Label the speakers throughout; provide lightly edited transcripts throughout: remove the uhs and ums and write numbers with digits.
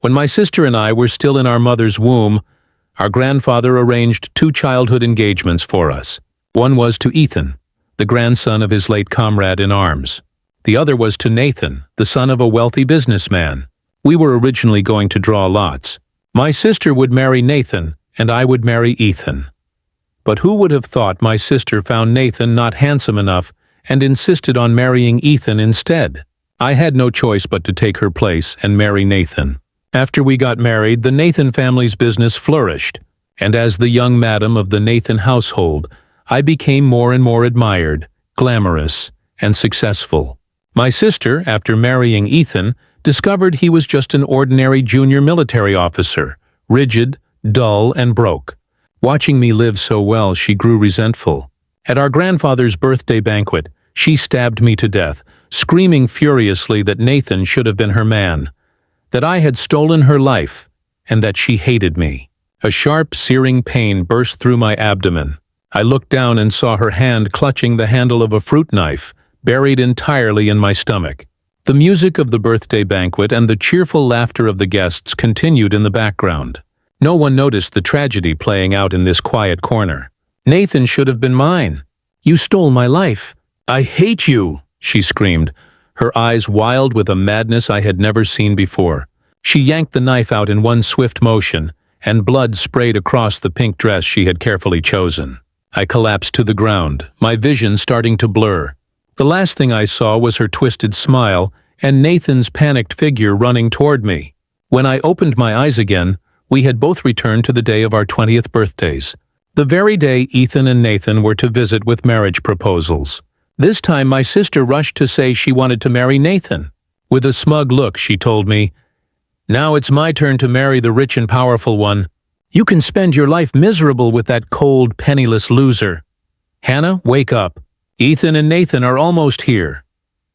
Speaker 1: When my sister and I were still in our mother's womb, our grandfather arranged 2 childhood engagements for us. One was to Ethan, the grandson of his late comrade in arms. The other was to Nathan, the son of a wealthy businessman. We were originally going to draw lots. My sister would marry Nathan, and I would marry Ethan. But who would have thought my sister found Nathan not handsome enough and insisted on marrying Ethan instead? I had no choice but to take her place and marry Nathan. After we got married, the Nathan family's business flourished, and as the young madam of the Nathan household, I became more and more admired, glamorous, and successful. My sister, after marrying Ethan, discovered he was just an ordinary junior military officer, rigid, dull, and broke. Watching me live so well, she grew resentful. At our grandfather's birthday banquet, she stabbed me to death, screaming furiously that Nathan should have been her man, that I had stolen her life, and that she hated me. A sharp, searing pain burst through my abdomen. I looked down and saw her hand clutching the handle of a fruit knife, buried entirely in my stomach. The music of the birthday banquet and the cheerful laughter of the guests continued in the background. No one noticed the tragedy playing out in this quiet corner. Nathan should have been mine. You stole my life. I hate you, she screamed, her eyes wild with a madness I had never seen before. She yanked the knife out in one swift motion, and blood sprayed across the pink dress she had carefully chosen. I collapsed to the ground, my vision starting to blur. The last thing I saw was her twisted smile and Nathan's panicked figure running toward me. When I opened my eyes again, we had both returned to the day of our 20th birthdays. The very day Ethan and Nathan were to visit with marriage proposals. This time my sister rushed to say she wanted to marry Nathan. With a smug look, she told me, "Now it's my turn to marry the rich and powerful one. You can spend your life miserable with that cold, penniless loser. Hannah, wake up. Ethan and Nathan are almost here."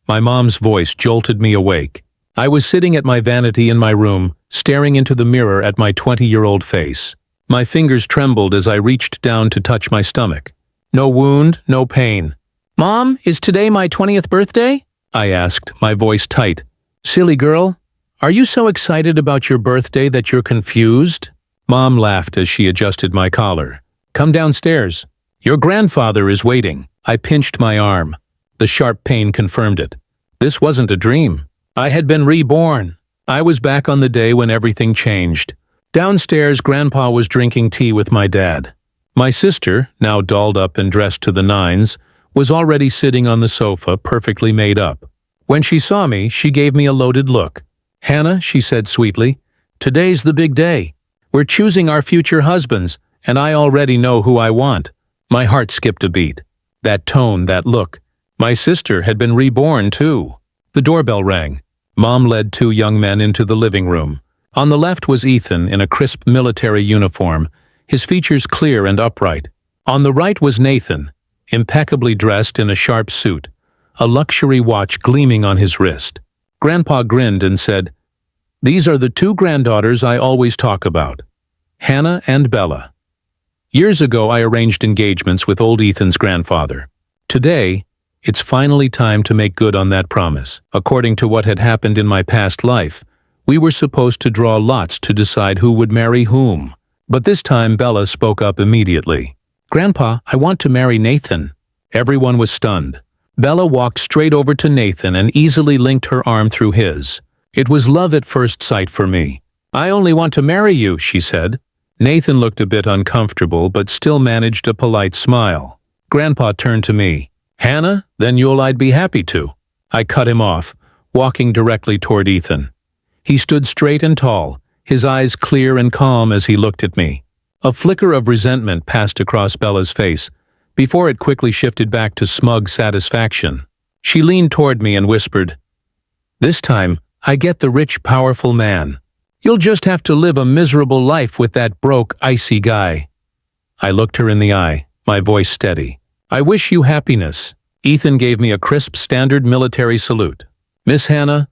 Speaker 1: My mom's voice jolted me awake. I was sitting at my vanity in my room, staring into the mirror at my 20-year-old face. My fingers trembled as I reached down to touch my stomach. No wound, no pain. "Mom, is today my 20th birthday?" I asked, my voice tight. "Silly girl, are you so excited about your birthday that you're confused?" Mom laughed as she adjusted my collar. "Come downstairs. Your grandfather is waiting." I pinched my arm. The sharp pain confirmed it. This wasn't a dream. I had been reborn. I was back on the day when everything changed. Downstairs, Grandpa was drinking tea with my dad. My sister, now dolled up and dressed to the nines, was already sitting on the sofa, perfectly made up. When she saw me, she gave me a loaded look. "Hannah," she said sweetly, "today's the big day. We're choosing our future husbands, and I already know who I want." My heart skipped a beat. That tone, that look. My sister had been reborn, too. The doorbell rang. Mom led 2 young men into the living room. On the left was Ethan in a crisp military uniform, his features clear and upright. On the right was Nathan, impeccably dressed in a sharp suit, a luxury watch gleaming on his wrist. Grandpa grinned and said, "These are the 2 granddaughters I always talk about, Hannah and Bella." Years ago, I arranged engagements with old Ethan's grandfather. Today, it's finally time to make good on that promise. According to what had happened in my past life, we were supposed to draw lots to decide who would marry whom. But this time, Bella spoke up immediately. "Grandpa, I want to marry Nathan." Everyone was stunned. Bella walked straight over to Nathan and easily linked her arm through his. It was love at first sight for me. "I only want to marry you," she said. Nathan looked a bit uncomfortable but still managed a polite smile. Grandpa turned to me. "Hannah, then I'd be happy to." I cut him off, walking directly toward Ethan. He stood straight and tall, his eyes clear and calm as he looked at me. A flicker of resentment passed across Bella's face, before it quickly shifted back to smug satisfaction. She leaned toward me and whispered, "This time, I get the rich, powerful man. You'll just have to live a miserable life with that broke, icy guy." I looked her in the eye, my voice steady. "I wish you happiness." Ethan gave me a crisp, standard military salute. "Miss Hannah,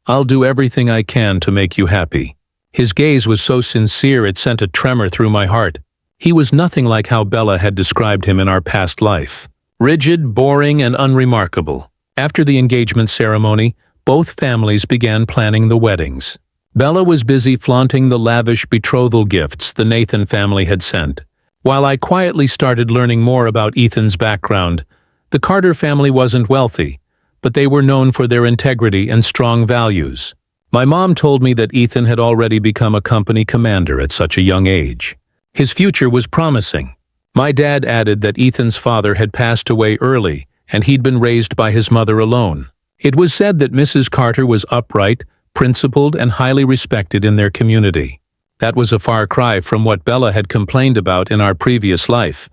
Speaker 1: I'll do everything I can to make you happy." His gaze was so sincere it sent a tremor through my heart. He was nothing like how Bella had described him in our past life. Rigid, boring, and unremarkable. After the engagement ceremony, both families began planning the weddings. Bella was busy flaunting the lavish betrothal gifts the Nathan family had sent. While I quietly started learning more about Ethan's background, the Carter family wasn't wealthy, but they were known for their integrity and strong values. My mom told me that Ethan had already become a company commander at such a young age. His future was promising. My dad added that Ethan's father had passed away early and he'd been raised by his mother alone. It was said that Mrs. Carter was upright, principled, and highly respected in their community. That was a far cry from what Bella had complained about in our previous life,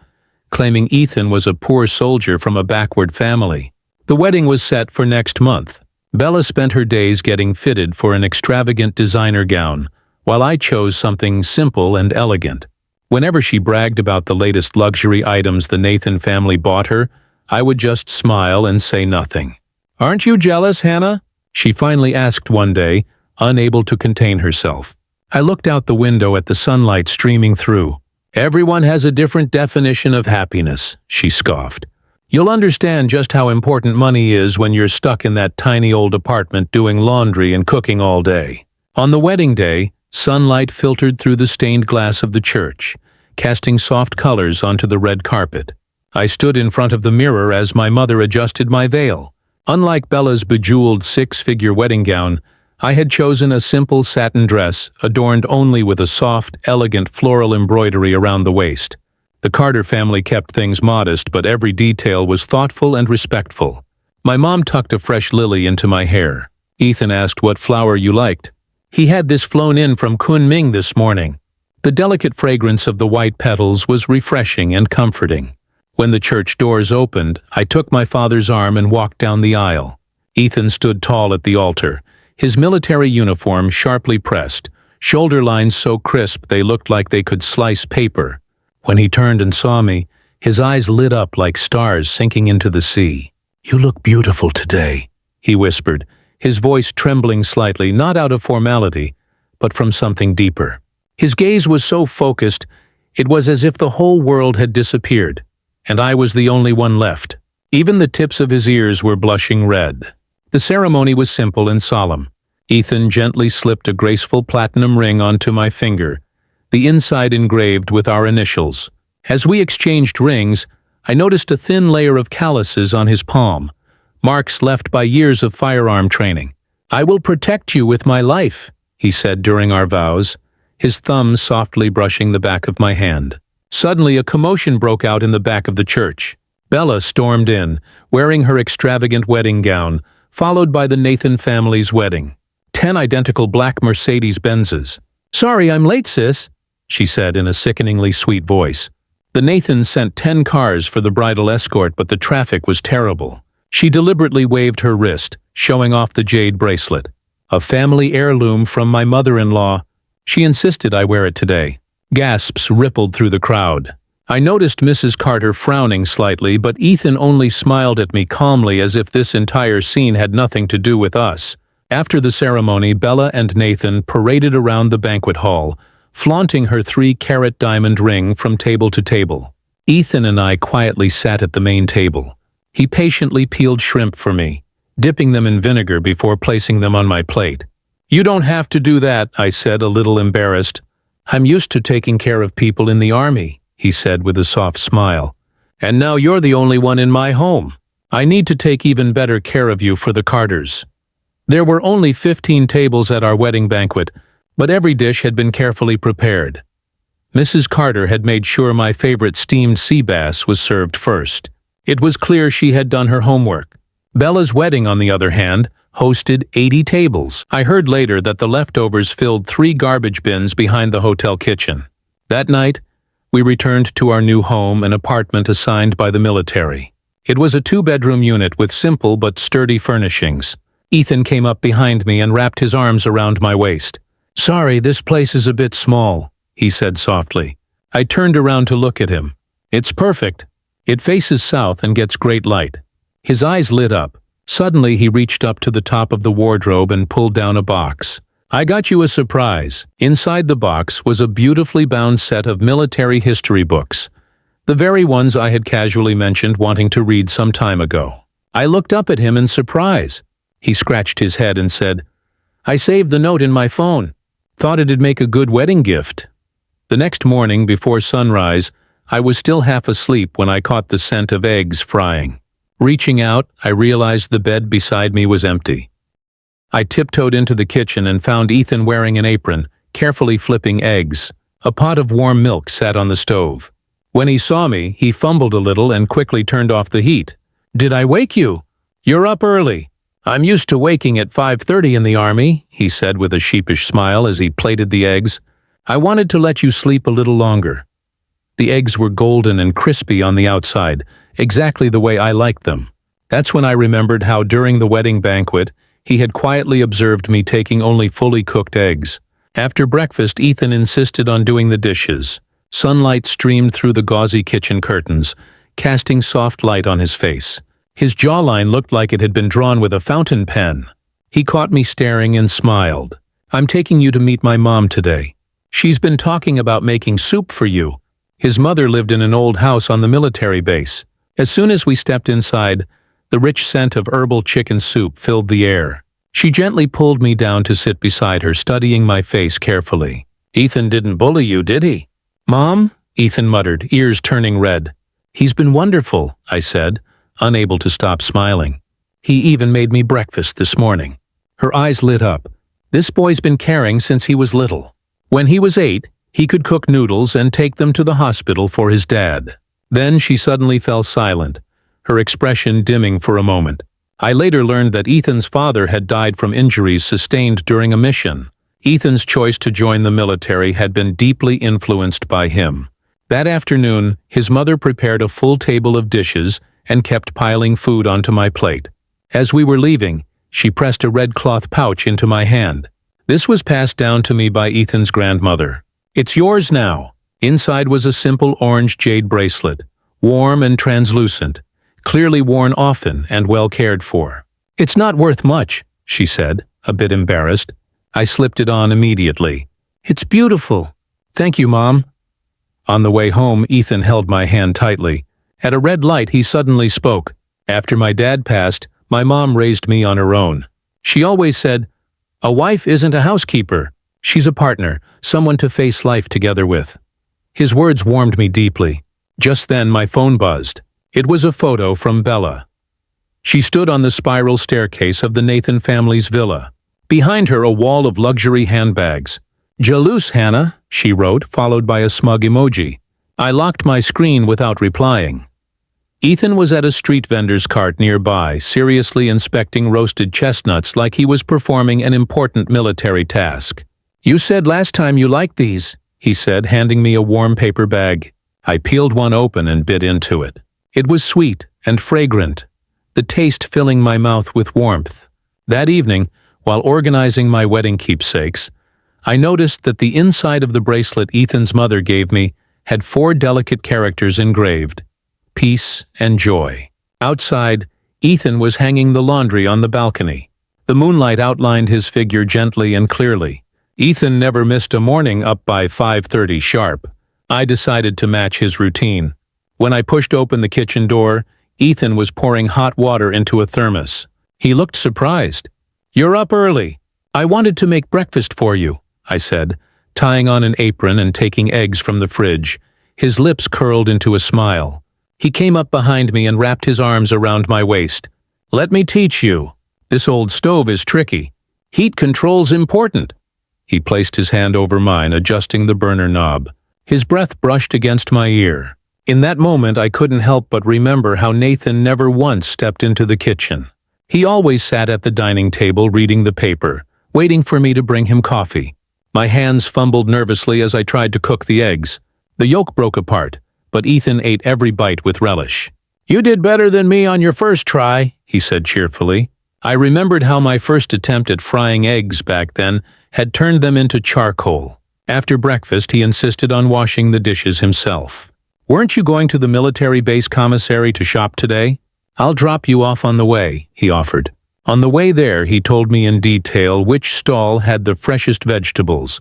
Speaker 1: claiming Ethan was a poor soldier from a backward family. The wedding was set for next month. Bella spent her days getting fitted for an extravagant designer gown, while I chose something simple and elegant. Whenever she bragged about the latest luxury items the Nathan family bought her, I would just smile and say nothing. "Aren't you jealous, Hannah?" she finally asked one day, unable to contain herself. I looked out the window at the sunlight streaming through. "Everyone has a different definition of happiness," she scoffed. "You'll understand just how important money is when you're stuck in that tiny old apartment doing laundry and cooking all day." On the wedding day, sunlight filtered through the stained glass of the church, casting soft colors onto the red carpet. I stood in front of the mirror as my mother adjusted my veil. Unlike Bella's bejeweled six-figure wedding gown, I had chosen a simple satin dress adorned only with a soft, elegant floral embroidery around the waist. The Carter family kept things modest, but every detail was thoughtful and respectful. My mom tucked a fresh lily into my hair. Ethan asked what flower you liked. He had this flown in from Kunming this morning. The delicate fragrance of the white petals was refreshing and comforting. When the church doors opened, I took my father's arm and walked down the aisle. Ethan stood tall at the altar, his military uniform sharply pressed, shoulder lines so crisp they looked like they could slice paper. When he turned and saw me, his eyes lit up like stars sinking into the sea. "You look beautiful today," he whispered, his voice trembling slightly, not out of formality, but from something deeper. His gaze was so focused, it was as if the whole world had disappeared, and I was the only one left. Even the tips of his ears were blushing red. The ceremony was simple and solemn. Ethan gently slipped a graceful platinum ring onto my finger, the inside engraved with our initials. As we exchanged rings, I noticed a thin layer of calluses on his palm, marks left by years of firearm training. "I will protect you with my life," he said during our vows, his thumb softly brushing the back of my hand. Suddenly, a commotion broke out in the back of the church. Bella stormed in, wearing her extravagant wedding gown, followed by the Nathan family's wedding. 10 identical black Mercedes-Benzes. "Sorry, I'm late, sis," she said in a sickeningly sweet voice. The Nathans sent 10 cars for the bridal escort, but the traffic was terrible. She deliberately waved her wrist, showing off the jade bracelet. "A family heirloom from my mother-in-law. She insisted I wear it today." Gasps rippled through the crowd. I noticed Mrs. Carter frowning slightly, but Ethan only smiled at me calmly as if this entire scene had nothing to do with us. After the ceremony, Bella and Nathan paraded around the banquet hall, flaunting her 3-carat diamond ring from table to table. Ethan and I quietly sat at the main table. He patiently peeled shrimp for me, dipping them in vinegar before placing them on my plate. "You don't have to do that," I said, a little embarrassed. "I'm used to taking care of people in the army," he said with a soft smile. "And now you're the only one in my home. I need to take even better care of you for the Carters." There were only 15 tables at our wedding banquet, but every dish had been carefully prepared. Mrs. Carter had made sure my favorite steamed sea bass was served first. It was clear she had done her homework. Bella's wedding, on the other hand, hosted 80 tables. I heard later that the leftovers filled 3 garbage bins behind the hotel kitchen. That night, we returned to our new home, an apartment assigned by the military. It was a 2-bedroom unit with simple but sturdy furnishings. Ethan came up behind me and wrapped his arms around my waist. "Sorry, this place is a bit small," he said softly. I turned around to look at him. "It's perfect. It faces south and gets great light." His eyes lit up. Suddenly, he reached up to the top of the wardrobe and pulled down a box. "I got you a surprise." Inside the box was a beautifully bound set of military history books, the very ones I had casually mentioned wanting to read some time ago. I looked up at him in surprise. He scratched his head and said, I saved the note in my phone. Thought it'd make a good wedding gift. The next morning, before sunrise, I was still half asleep when I caught the scent of eggs frying. Reaching out, I realized the bed beside me was empty. I tiptoed into the kitchen and found Ethan wearing an apron, carefully flipping eggs. A pot of warm milk sat on the stove. When he saw me, he fumbled a little and quickly turned off the heat. "Did I wake you? You're up early." "I'm used to waking at 5:30 in the Army," he said with a sheepish smile as he plated the eggs. "I wanted to let you sleep a little longer." The eggs were golden and crispy on the outside, exactly the way I liked them. That's when I remembered how during the wedding banquet, he had quietly observed me taking only fully cooked eggs. After breakfast, Ethan insisted on doing the dishes. Sunlight streamed through the gauzy kitchen curtains, casting soft light on his face. His jawline looked like it had been drawn with a fountain pen. He caught me staring and smiled. "I'm taking you to meet my mom today. She's been talking about making soup for you." His mother lived in an old house on the military base. As soon as we stepped inside, the rich scent of herbal chicken soup filled the air. She gently pulled me down to sit beside her, studying my face carefully. "Ethan didn't bully you, did he?" "Mom?" Ethan muttered, ears turning red. "He's been wonderful," I said, unable to stop smiling. "He even made me breakfast this morning." Her eyes lit up. "This boy's been caring since he was little. When he was 8, he could cook noodles and take them to the hospital for his dad." Then she suddenly fell silent, her expression dimming for a moment. I later learned that Ethan's father had died from injuries sustained during a mission. Ethan's choice to join the military had been deeply influenced by him. That afternoon, his mother prepared a full table of dishes and kept piling food onto my plate. As we were leaving, she pressed a red cloth pouch into my hand. "This was passed down to me by Ethan's grandmother. It's yours now." Inside was a simple orange jade bracelet, warm and translucent, clearly worn often and well cared for. "It's not worth much," she said, a bit embarrassed. I slipped it on immediately. "It's beautiful." "Thank you, Mom." On the way home, Ethan held my hand tightly. At a red light, he suddenly spoke. "After my dad passed, my mom raised me on her own. She always said, 'A wife isn't a housekeeper. She's a partner, someone to face life together with.'" His words warmed me deeply. Just then, my phone buzzed. It was a photo from Bella. She stood on the spiral staircase of the Nathan family's villa. Behind her, a wall of luxury handbags. "Jalouse, Hannah," she wrote, followed by a smug emoji. I locked my screen without replying. Ethan was at a street vendor's cart nearby, seriously inspecting roasted chestnuts like he was performing an important military task. "You said last time you liked these," he said, handing me a warm paper bag. I peeled one open and bit into it. It was sweet and fragrant, the taste filling my mouth with warmth. That evening, while organizing my wedding keepsakes, I noticed that the inside of the bracelet Ethan's mother gave me had 4 delicate characters engraved: peace and joy. Outside, Ethan was hanging the laundry on the balcony. The moonlight outlined his figure gently and clearly. Ethan never missed a morning up by 5:30 sharp. I decided to match his routine. When I pushed open the kitchen door, Ethan was pouring hot water into a thermos. He looked surprised. "You're up early. I wanted to make breakfast for you," I said, tying on an apron and taking eggs from the fridge. His lips curled into a smile. He came up behind me and wrapped his arms around my waist. "Let me teach you. This old stove is tricky. Heat control's important." He placed his hand over mine, adjusting the burner knob. His breath brushed against my ear. In that moment, I couldn't help but remember how Nathan never once stepped into the kitchen. He always sat at the dining table reading the paper, waiting for me to bring him coffee. My hands fumbled nervously as I tried to cook the eggs. The yolk broke apart, but Ethan ate every bite with relish. "You did better than me on your first try," he said cheerfully. I remembered how my first attempt at frying eggs back then had turned them into charcoal. After breakfast, he insisted on washing the dishes himself. "Weren't you going to the military base commissary to shop today? I'll drop you off on the way," he offered. On the way there, he told me in detail which stall had the freshest vegetables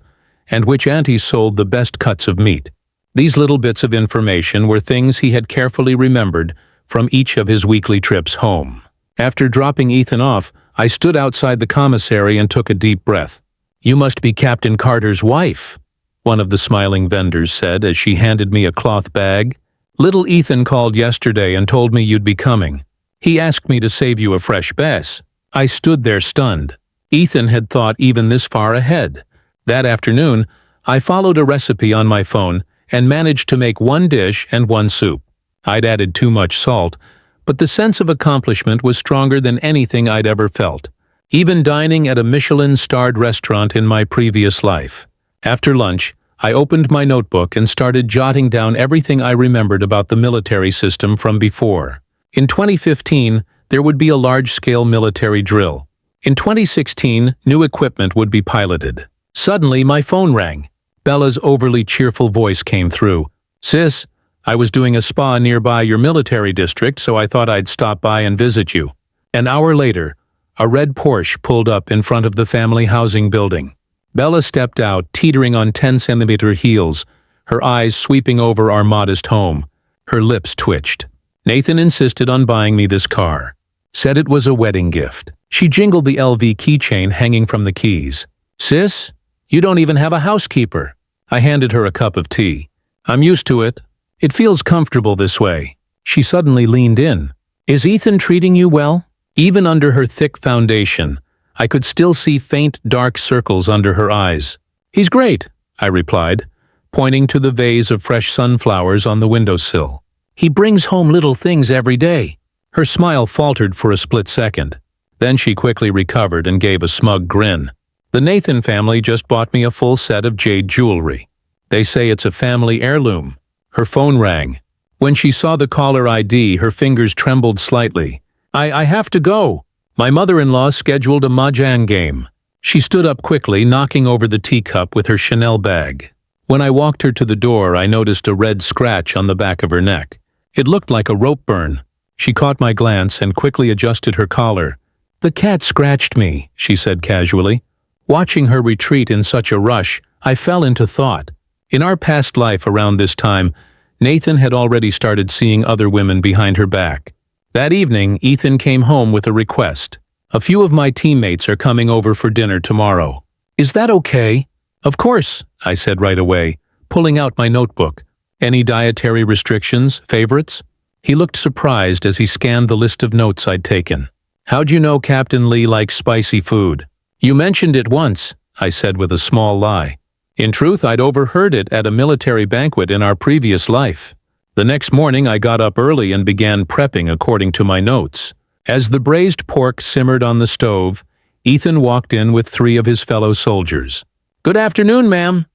Speaker 1: and which auntie sold the best cuts of meat. These little bits of information were things he had carefully remembered from each of his weekly trips home. After dropping Ethan off, I stood outside the commissary and took a deep breath. "You must be Captain Carter's wife," one of the smiling vendors said as she handed me a cloth bag. "Little Ethan called yesterday and told me you'd be coming. He asked me to save you a fresh bass." I stood there stunned. Ethan had thought even this far ahead. That afternoon, I followed a recipe on my phone and managed to make one dish and one soup. I'd added too much salt, but the sense of accomplishment was stronger than anything I'd ever felt, even dining at a Michelin-starred restaurant in my previous life. After lunch, I opened my notebook and started jotting down everything I remembered about the military system from before. In 2015, there would be a large-scale military drill. In 2016, new equipment would be piloted. Suddenly, my phone rang. Bella's overly cheerful voice came through. "Sis, I was doing a spa nearby your military district, so I thought I'd stop by and visit you." An hour later, a red Porsche pulled up in front of the family housing building. Bella stepped out, teetering on 10-centimeter heels, her eyes sweeping over our modest home. Her lips twitched. "Nathan insisted on buying me this car. Said it was a wedding gift." She jingled the LV keychain hanging from the keys. "Sis, you don't even have a housekeeper." I handed her a cup of tea. "I'm used to it. It feels comfortable this way." She suddenly leaned in. "Is Ethan treating you well?" Even under her thick foundation, I could still see faint dark circles under her eyes. "He's great," I replied, pointing to the vase of fresh sunflowers on the windowsill. "He brings home little things every day." Her smile faltered for a split second. Then she quickly recovered and gave a smug grin. "The Nathan family just bought me a full set of jade jewelry. They say it's a family heirloom." Her phone rang. When she saw the caller ID, her fingers trembled slightly. I have to go. My mother-in-law scheduled a mahjong game." She stood up quickly, knocking over the teacup with her Chanel bag. When I walked her to the door, I noticed a red scratch on the back of her neck. It looked like a rope burn. She caught my glance and quickly adjusted her collar. "The cat scratched me," she said casually. Watching her retreat in such a rush, I fell into thought. In our past life around this time, Nathan had already started seeing other women behind her back. That evening, Ethan came home with a request. "A few of my teammates are coming over for dinner tomorrow. Is that okay?" "Of course," I said right away, pulling out my notebook. "Any dietary restrictions, favorites?" He looked surprised as he scanned the list of notes I'd taken. "How'd you know Captain Lee likes spicy food?" "You mentioned it once," I said with a small lie. In truth, I'd overheard it at a military banquet in our previous life. The next morning, I got up early and began prepping according to my notes. As the braised pork simmered on the stove, Ethan walked in with 3 of his fellow soldiers. "Good afternoon, ma'am,"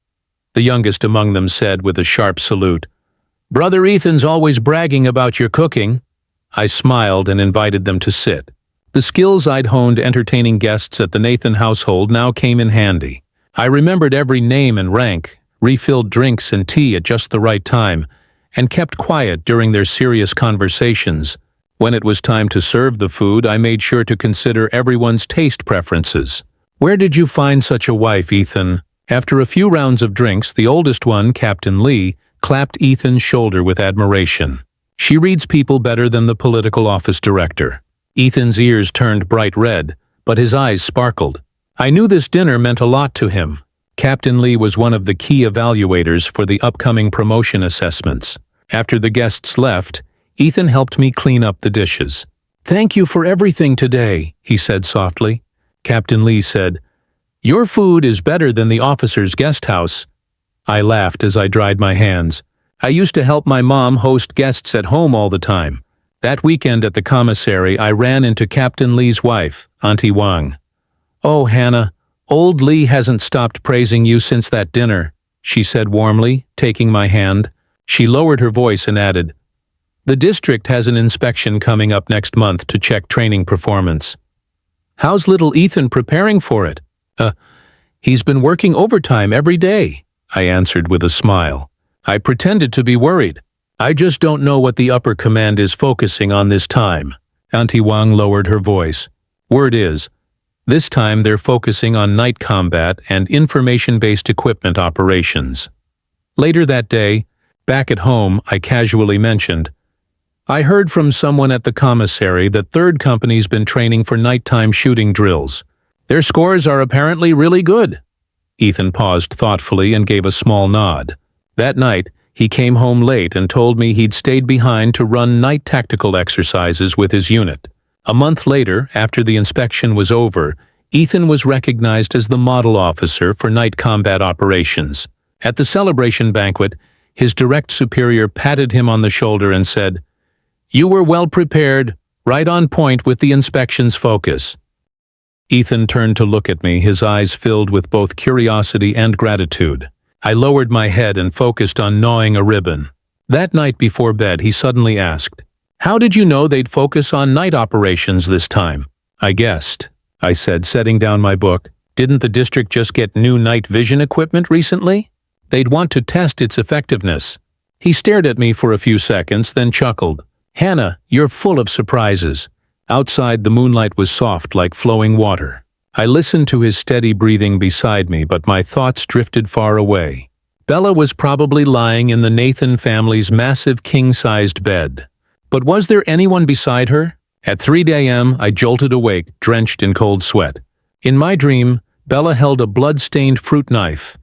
Speaker 1: the youngest among them said with a sharp salute. "Brother Ethan's always bragging about your cooking." I smiled and invited them to sit. The skills I'd honed entertaining guests at the Nathan household now came in handy. I remembered every name and rank, refilled drinks and tea at just the right time, and kept quiet during their serious conversations. When it was time to serve the food, I made sure to consider everyone's taste preferences. "Where did you find such a wife, Ethan?" After a few rounds of drinks, the oldest one, Captain Lee, clapped Ethan's shoulder with admiration. "She reads people better than the political office director." Ethan's ears turned bright red, but his eyes sparkled. I knew this dinner meant a lot to him. Captain Lee was one of the key evaluators for the upcoming promotion assessments. After the guests left, Ethan helped me clean up the dishes. "Thank you for everything today," he said softly. Captain Lee said, "Your food is better than the officer's guest house." I laughed as I dried my hands. I used to help my mom host guests at home all the time. That weekend at the commissary, I ran into Captain Lee's wife, Auntie Wang. "Oh, Hannah, old Lee hasn't stopped praising you since that dinner," she said warmly, taking my hand. She lowered her voice and added, "The district has an inspection coming up next month to check training performance." "How's little Ethan preparing for it?" He's been working overtime every day," I answered with a smile. I pretended to be worried. "I just don't know what the upper command is focusing on this time." Auntie Wang lowered her voice. "Word is, this time they're focusing on night combat and information-based equipment operations." Later that day, back at home, I casually mentioned, I heard from someone at the commissary that third company's been training for nighttime shooting drills. Their scores are apparently really good." Ethan paused thoughtfully and gave a small nod. That night, he came home late and told me he'd stayed behind to run night tactical exercises with his unit. A month later, after the inspection was over, Ethan was recognized as the model officer for night combat operations. At the celebration banquet, his direct superior patted him on the shoulder and said, "You were well prepared, right on point with the inspection's focus." Ethan turned to look at me, his eyes filled with both curiosity and gratitude. I lowered my head and focused on gnawing a ribbon. That night before bed, he suddenly asked, "How did you know they'd focus on night operations this time?" "I guessed," I said, setting down my book. "Didn't the district just get new night vision equipment recently? They'd want to test its effectiveness." He stared at me for a few seconds, then chuckled. "Hannah, you're full of surprises." Outside, the moonlight was soft like flowing water. I listened to his steady breathing beside me, but my thoughts drifted far away. Bella was probably lying in the Nathan family's massive king-sized bed. But was there anyone beside her? At 3 a.m., I jolted awake, drenched in cold sweat. In my dream, Bella held a blood-stained fruit knife,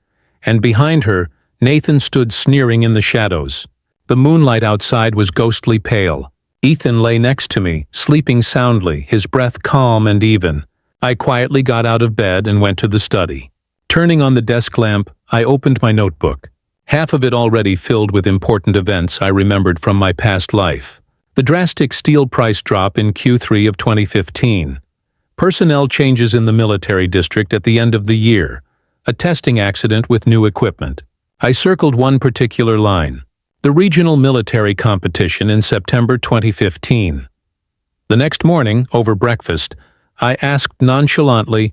Speaker 1: and behind her, Nathan stood sneering in the shadows. The moonlight outside was ghostly pale. Ethan lay next to me, sleeping soundly, his breath calm and even. I quietly got out of bed and went to the study. Turning on the desk lamp, I opened my notebook. Half of it already filled with important events I remembered from my past life. The drastic steel price drop in Q3 of 2015. Personnel changes in the military district at the end of the year. A testing accident with new equipment. I circled one particular line. The regional military competition in September 2015. The next morning, over breakfast, I asked nonchalantly,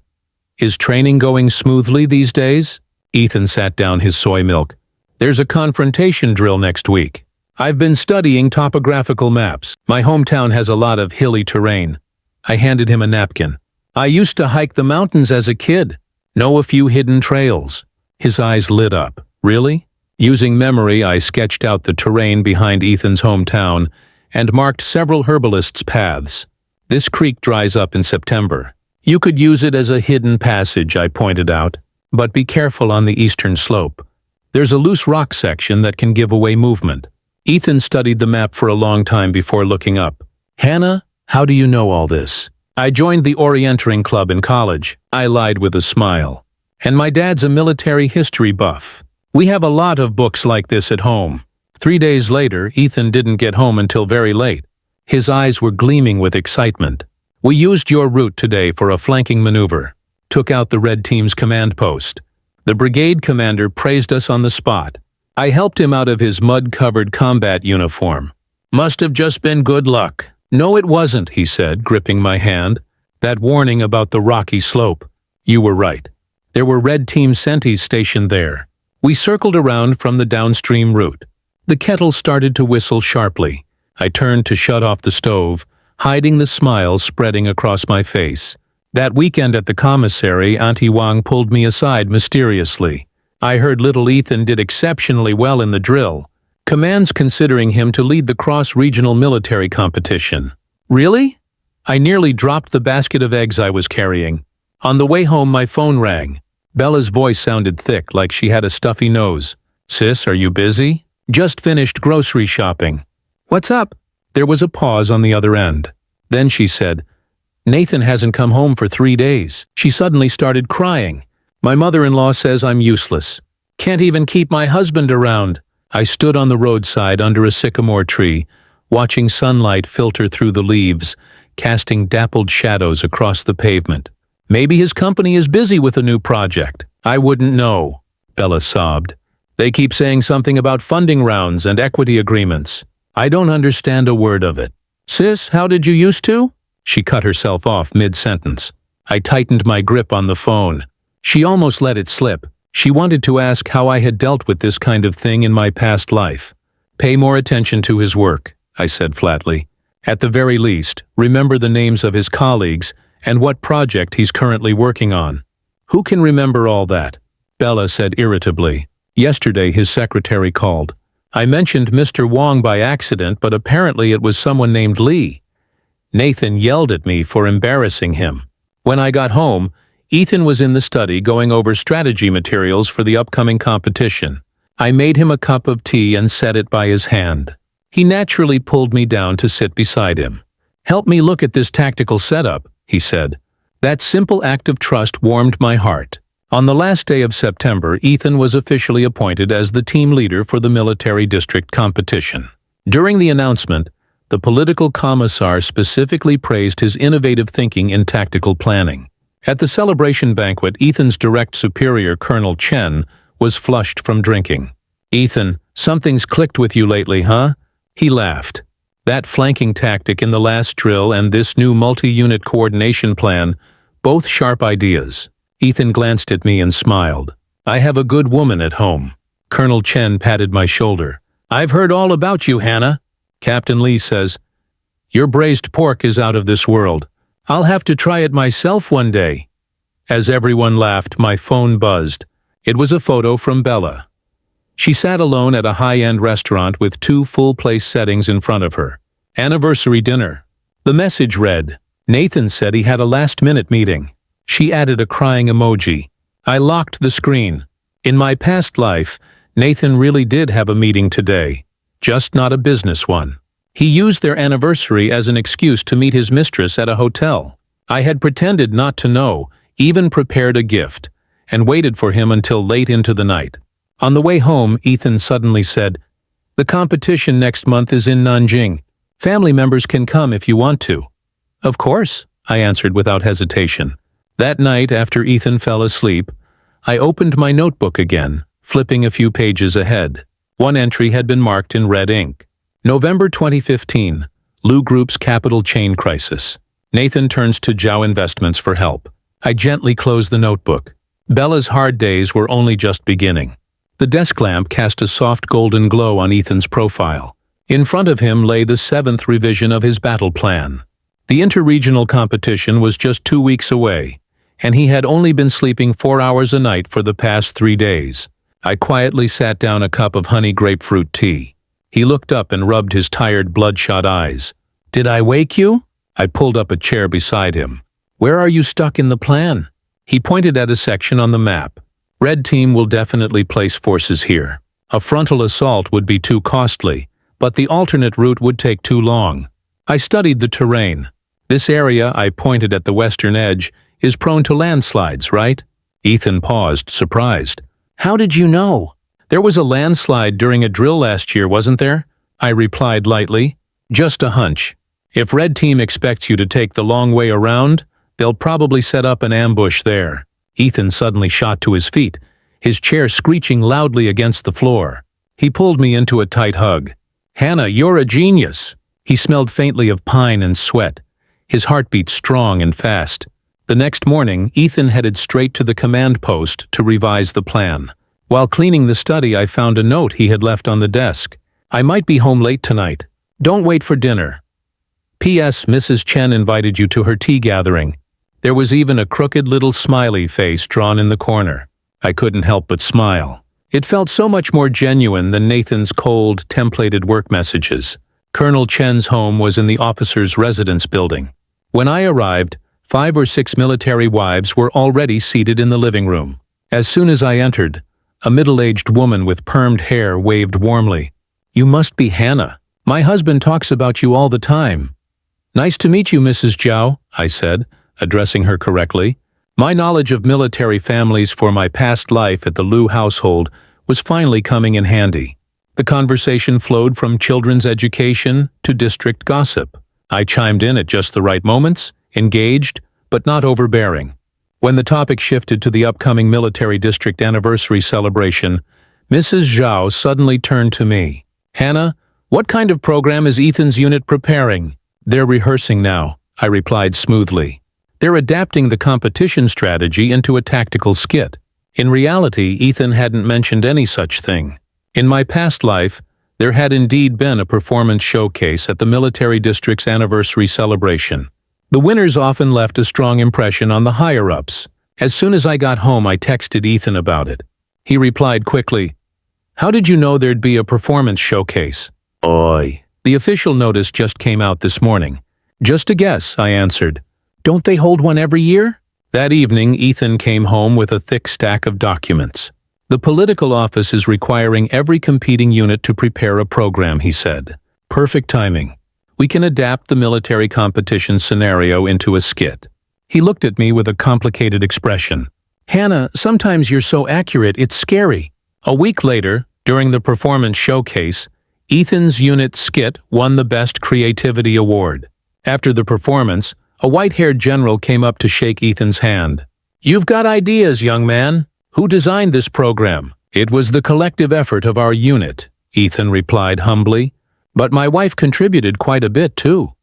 Speaker 1: "Is training going smoothly these days?" Ethan sat down his soy milk. "There's a confrontation drill next week. I've been studying topographical maps. My hometown has a lot of hilly terrain." I handed him a napkin. "I used to hike the mountains as a kid. Know a few hidden trails." His eyes lit up. "Really?" Using memory, I sketched out the terrain behind Ethan's hometown and marked several herbalists' paths. "This creek dries up in September. You could use it as a hidden passage," I pointed out. "But be careful on the eastern slope. There's a loose rock section that can give away movement." Ethan studied the map for a long time before looking up. "Hannah, how do you know all this?" "I joined the Orienteering Club in college," I lied with a smile. "And my dad's a military history buff. We have a lot of books like this at home." 3 days later, Ethan didn't get home until very late. His eyes were gleaming with excitement. "We used your route today for a flanking maneuver. Took out the red team's command post. The brigade commander praised us on the spot. I helped him out of his mud-covered combat uniform. Must have just been good luck." "No, it wasn't," he said, gripping my hand. "That warning about the rocky slope. You were right. There were red team sentinels stationed there." We circled around from the downstream route. The kettle started to whistle sharply. I turned to shut off the stove, hiding the smile spreading across my face. That weekend at the commissary, Auntie Wang pulled me aside mysteriously. "I heard little Ethan did exceptionally well in the drill. Command's considering him to lead the cross-regional military competition." "Really?" I nearly dropped the basket of eggs I was carrying. On the way home, my phone rang. Bella's voice sounded thick, like she had a stuffy nose. "Sis, are you busy?" "Just finished grocery shopping." "What's up?" There was a pause on the other end. Then she said, "Nathan hasn't come home for 3 days." She suddenly started crying. "My mother-in-law says I'm useless. Can't even keep my husband around." I stood on the roadside under a sycamore tree, watching sunlight filter through the leaves, casting dappled shadows across the pavement. "Maybe his company is busy with a new project. I wouldn't know," Bella sobbed. "They keep saying something about funding rounds and equity agreements. I don't understand a word of it." "Sis, how did you used to?" She cut herself off mid-sentence. I tightened my grip on the phone. She almost let it slip. She wanted to ask how I had dealt with this kind of thing in my past life. "Pay more attention to his work," I said flatly. "At the very least, remember the names of his colleagues and what project he's currently working on." "Who can remember all that?" Bella said irritably. "Yesterday his secretary called. I mentioned Mr. Wong by accident, but apparently it was someone named Lee. Nathan yelled at me for embarrassing him. When I got home, Ethan was in the study going over strategy materials for the upcoming competition. I made him a cup of tea and set it by his hand. He naturally pulled me down to sit beside him. "Help me look at this tactical setup," he said. That simple act of trust warmed my heart. On the last day of September, Ethan was officially appointed as the team leader for the military district competition. During the announcement, the political commissar specifically praised his innovative thinking in tactical planning. At the celebration banquet, Ethan's direct superior, Colonel Chen, was flushed from drinking. "Ethan, something's clicked with you lately, huh?" He laughed. That flanking tactic in the last drill and this new multi-unit coordination plan, both sharp ideas. Ethan glanced at me and smiled. "I have a good woman at home." Colonel Chen patted my shoulder. "I've heard all about you, Hannah. Captain Lee says, your braised pork is out of this world. I'll have to try it myself one day." As everyone laughed, my phone buzzed. It was a photo from Bella. She sat alone at a high-end restaurant with 2 full-place settings in front of her. Anniversary dinner. The message read, "Nathan said he had a last-minute meeting." She added a crying emoji. I locked the screen. In my past life, Nathan really did have a meeting today. Just not a business one. He used their anniversary as an excuse to meet his mistress at a hotel. I had pretended not to know, even prepared a gift, and waited for him until late into the night. On the way home, Ethan suddenly said, "The competition next month is in Nanjing. Family members can come if you want to." "Of course," I answered without hesitation. That night, after Ethan fell asleep, I opened my notebook again, flipping a few pages ahead. One entry had been marked in red ink. November 2015, Lu Group's capital chain crisis. Nathan turns to Zhao Investments for help. I gently closed the notebook. Bella's hard days were only just beginning. The desk lamp cast a soft golden glow on Ethan's profile. In front of him lay the 7th revision of his battle plan. The interregional competition was just 2 weeks away, and he had only been sleeping 4 hours a night for the past 3 days. I quietly sat down a cup of honey grapefruit tea. He looked up and rubbed his tired, bloodshot eyes. "Did I wake you?" I pulled up a chair beside him. "Where are you stuck in the plan?" He pointed at a section on the map. "Red team will definitely place forces here. A frontal assault would be too costly, but the alternate route would take too long." I studied the terrain. "This area," I pointed at the western edge, "is prone to landslides, right?" Ethan paused, surprised. "How did you know?" "There was a landslide during a drill last year, wasn't there?" I replied lightly. "Just a hunch. If Red Team expects you to take the long way around, they'll probably set up an ambush there." Ethan suddenly shot to his feet, his chair screeching loudly against the floor. He pulled me into a tight hug. "Hannah, you're a genius." He smelled faintly of pine and sweat. His heart beat strong and fast. The next morning, Ethan headed straight to the command post to revise the plan. While cleaning the study, I found a note he had left on the desk. "I might be home late tonight. Don't wait for dinner. P.S. Mrs. Chen invited you to her tea gathering." There was even a crooked little smiley face drawn in the corner. I couldn't help but smile. It felt so much more genuine than Nathan's cold, templated work messages. Colonel Chen's home was in the officers' residence building. When I arrived, 5 or 6 military wives were already seated in the living room. As soon as I entered, a middle-aged woman with permed hair waved warmly. "You must be Hannah. My husband talks about you all the time." "Nice to meet you, Mrs. Zhao," I said, addressing her correctly. My knowledge of military families for my past life at the Lu household was finally coming in handy. The conversation flowed from children's education to district gossip. I chimed in at just the right moments, engaged, but not overbearing. When the topic shifted to the upcoming military district anniversary celebration, Mrs. Zhao suddenly turned to me. "Hannah, what kind of program is Ethan's unit preparing?" "They're rehearsing now," I replied smoothly. "They're adapting the competition strategy into a tactical skit." In reality, Ethan hadn't mentioned any such thing. In my past life, there had indeed been a performance showcase at the military district's anniversary celebration. The winners often left a strong impression on the higher-ups. As soon as I got home, I texted Ethan about it. He replied quickly, How did you know there'd be a performance showcase? Oi. The official notice just came out this morning. Just a guess, I answered. Don't they hold one every year? That evening, Ethan came home with a thick stack of documents. The political office is requiring every competing unit to prepare a program, he said. Perfect timing. We can adapt the military competition scenario into a skit. He looked at me with a complicated expression. Hannah, sometimes you're so accurate, it's scary. A week later, during the performance showcase, Ethan's unit skit won the Best Creativity Award. After the performance, a white-haired general came up to shake Ethan's hand. You've got ideas, young man. Who designed this program? It was the collective effort of our unit, Ethan replied humbly. But my wife contributed quite a bit, too.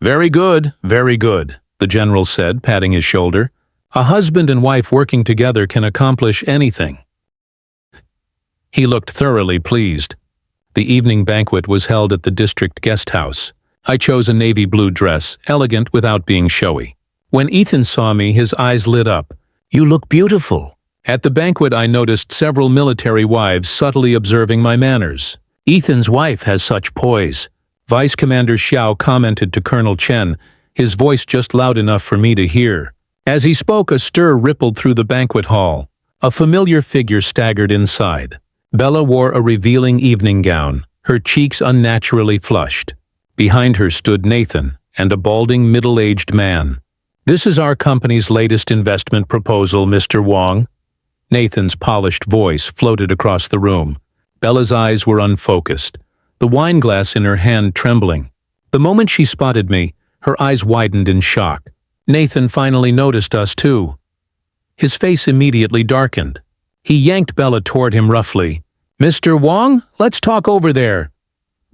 Speaker 1: Very good, the general said, patting his shoulder. A husband and wife working together can accomplish anything. He looked thoroughly pleased. The evening banquet was held at the district guest house. I chose a navy blue dress, elegant without being showy. When Ethan saw me, his eyes lit up. You look beautiful. At the banquet, I noticed several military wives subtly observing my manners. Ethan's wife has such poise. Vice Commander Xiao commented to Colonel Chen, his voice just loud enough for me to hear. As he spoke, a stir rippled through the banquet hall. A familiar figure staggered inside. Bella wore a revealing evening gown, her cheeks unnaturally flushed. Behind her stood Nathan and a balding middle-aged man. This is our company's latest investment proposal, Mr. Wong. Nathan's polished voice floated across the room. Bella's eyes were unfocused, the wine glass in her hand trembling. The moment she spotted me, her eyes widened in shock. Nathan finally noticed us too. His face immediately darkened. He yanked Bella toward him roughly. Mr. Wong, let's talk over there.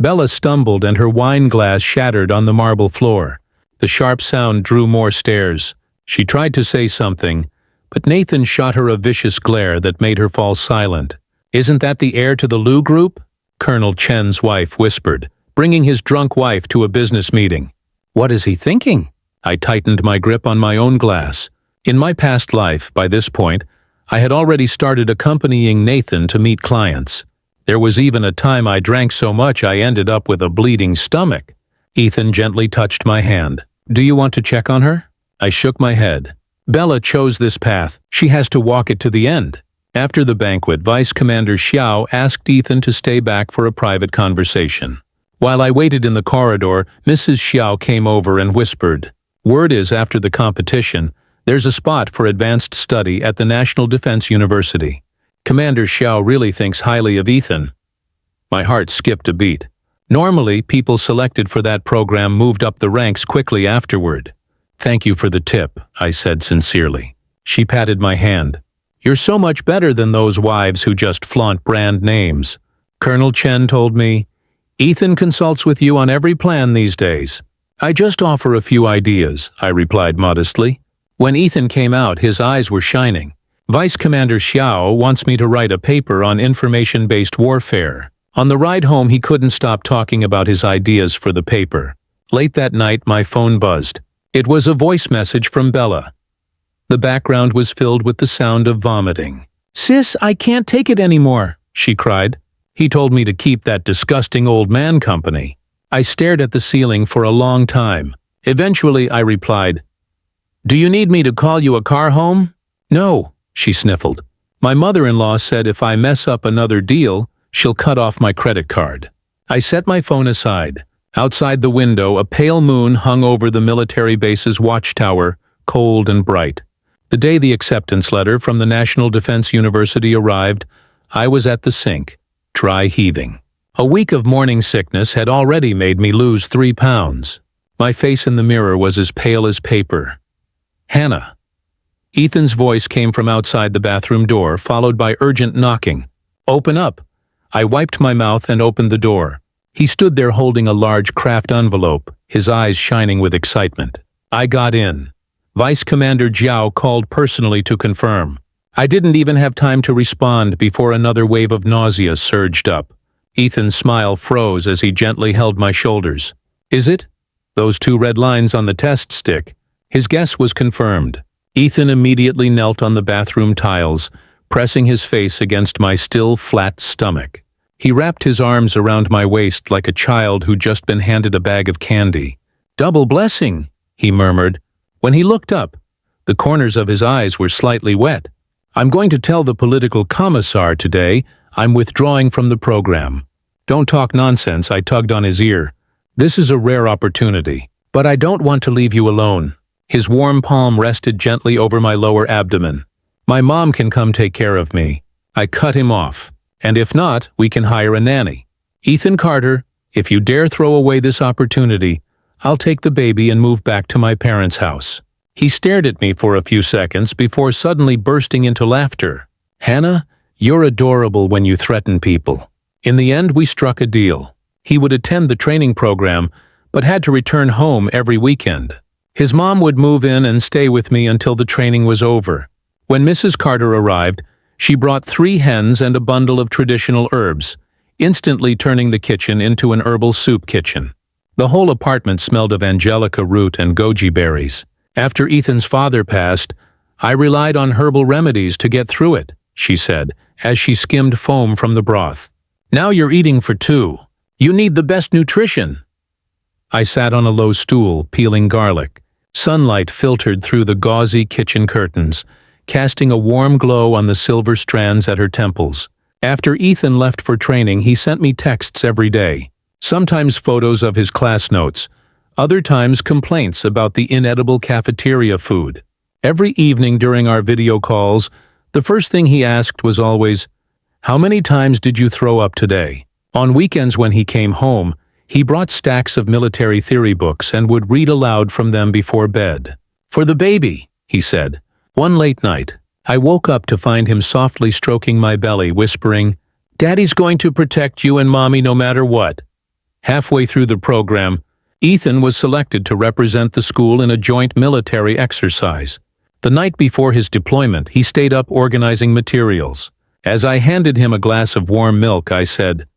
Speaker 1: Bella stumbled and her wine glass shattered on the marble floor. The sharp sound drew more stares. She tried to say something, but Nathan shot her a vicious glare that made her fall silent. Isn't that the heir to the Liu Group? Colonel Chen's wife whispered, bringing his drunk wife to a business meeting. What is he thinking? I tightened my grip on my own glass. In my past life, by this point, I had already started accompanying Nathan to meet clients. There was even a time I drank so much I ended up with a bleeding stomach. Ethan gently touched my hand. Do you want to check on her? I shook my head. Bella chose this path. She has to walk it to the end. After the banquet, Vice Commander Xiao asked Ethan to stay back for a private conversation. While I waited in the corridor, Mrs. Xiao came over and whispered, Word is after the competition, there's a spot for advanced study at the National Defense University. Commander Xiao really thinks highly of Ethan. My heart skipped a beat. Normally, people selected for that program moved up the ranks quickly afterward. Thank you for the tip, I said sincerely. She patted my hand. You're so much better than those wives who just flaunt brand names. Colonel Chen told me, Ethan consults with you on every plan these days. I just offer a few ideas, I replied modestly. When Ethan came out, his eyes were shining. Vice Commander Xiao wants me to write a paper on information-based warfare. On the ride home, he couldn't stop talking about his ideas for the paper. Late that night, my phone buzzed. It was a voice message from Bella. The background was filled with the sound of vomiting. Sis, I can't take it anymore, she cried. He told me to keep that disgusting old man company. I stared at the ceiling for a long time. Eventually, I replied, Do you need me to call you a car home? No, she sniffled. My mother-in-law said if I mess up another deal, she'll cut off my credit card. I set my phone aside. Outside the window, a pale moon hung over the military base's watchtower, cold and bright. The day the acceptance letter from the National Defense University arrived, I was at the sink, dry heaving. A week of morning sickness had already made me lose 3 pounds. My face in the mirror was as pale as paper. Hannah. Ethan's voice came from outside the bathroom door, followed by urgent knocking. Open up. I wiped my mouth and opened the door. He stood there holding a large craft envelope, his eyes shining with excitement. I got in. Vice Commander Jiao called personally to confirm. I didn't even have time to respond before another wave of nausea surged up. Ethan's smile froze as he gently held my shoulders. Is it? Those 2 red lines on the test stick. His guess was confirmed. Ethan immediately knelt on the bathroom tiles, pressing his face against my still flat stomach. He wrapped his arms around my waist like a child who'd just been handed a bag of candy. "Double blessing," he murmured. When he looked up, the corners of his eyes were slightly wet. "I'm going to tell the political commissar today I'm withdrawing from the program." "Don't talk nonsense," I tugged on his ear. "This is a rare opportunity, but I don't want to leave you alone." His warm palm rested gently over my lower abdomen. "My mom can come take care of me." I cut him off. "And if not, we can hire a nanny. Ethan Carter, if you dare throw away this opportunity, I'll take the baby and move back to my parents' house." He stared at me for a few seconds before suddenly bursting into laughter. "Hannah, you're adorable when you threaten people." In the end, we struck a deal. He would attend the training program, but had to return home every weekend. His mom would move in and stay with me until the training was over. When Mrs. Carter arrived, she brought 3 hens and a bundle of traditional herbs, instantly turning the kitchen into an herbal soup kitchen. The whole apartment smelled of angelica root and goji berries. "After Ethan's father passed, I relied on herbal remedies to get through it," she said, as she skimmed foam from the broth. "Now you're eating for 2. You need the best nutrition." I sat on a low stool, peeling garlic. Sunlight filtered through the gauzy kitchen curtains, casting a warm glow on the silver strands at her temples. After Ethan left for training, he sent me texts every day. Sometimes photos of his class notes, other times complaints about the inedible cafeteria food. Every evening during our video calls, the first thing he asked was always, "How many times did you throw up today?" On weekends when he came home, he brought stacks of military theory books and would read aloud from them before bed. "For the baby," he said. One late night, I woke up to find him softly stroking my belly, whispering, "Daddy's going to protect you and Mommy no matter what." Halfway through the program, Ethan was selected to represent the school in a joint military exercise. The night before his deployment, he stayed up organizing materials. As I handed him a glass of warm milk, I said,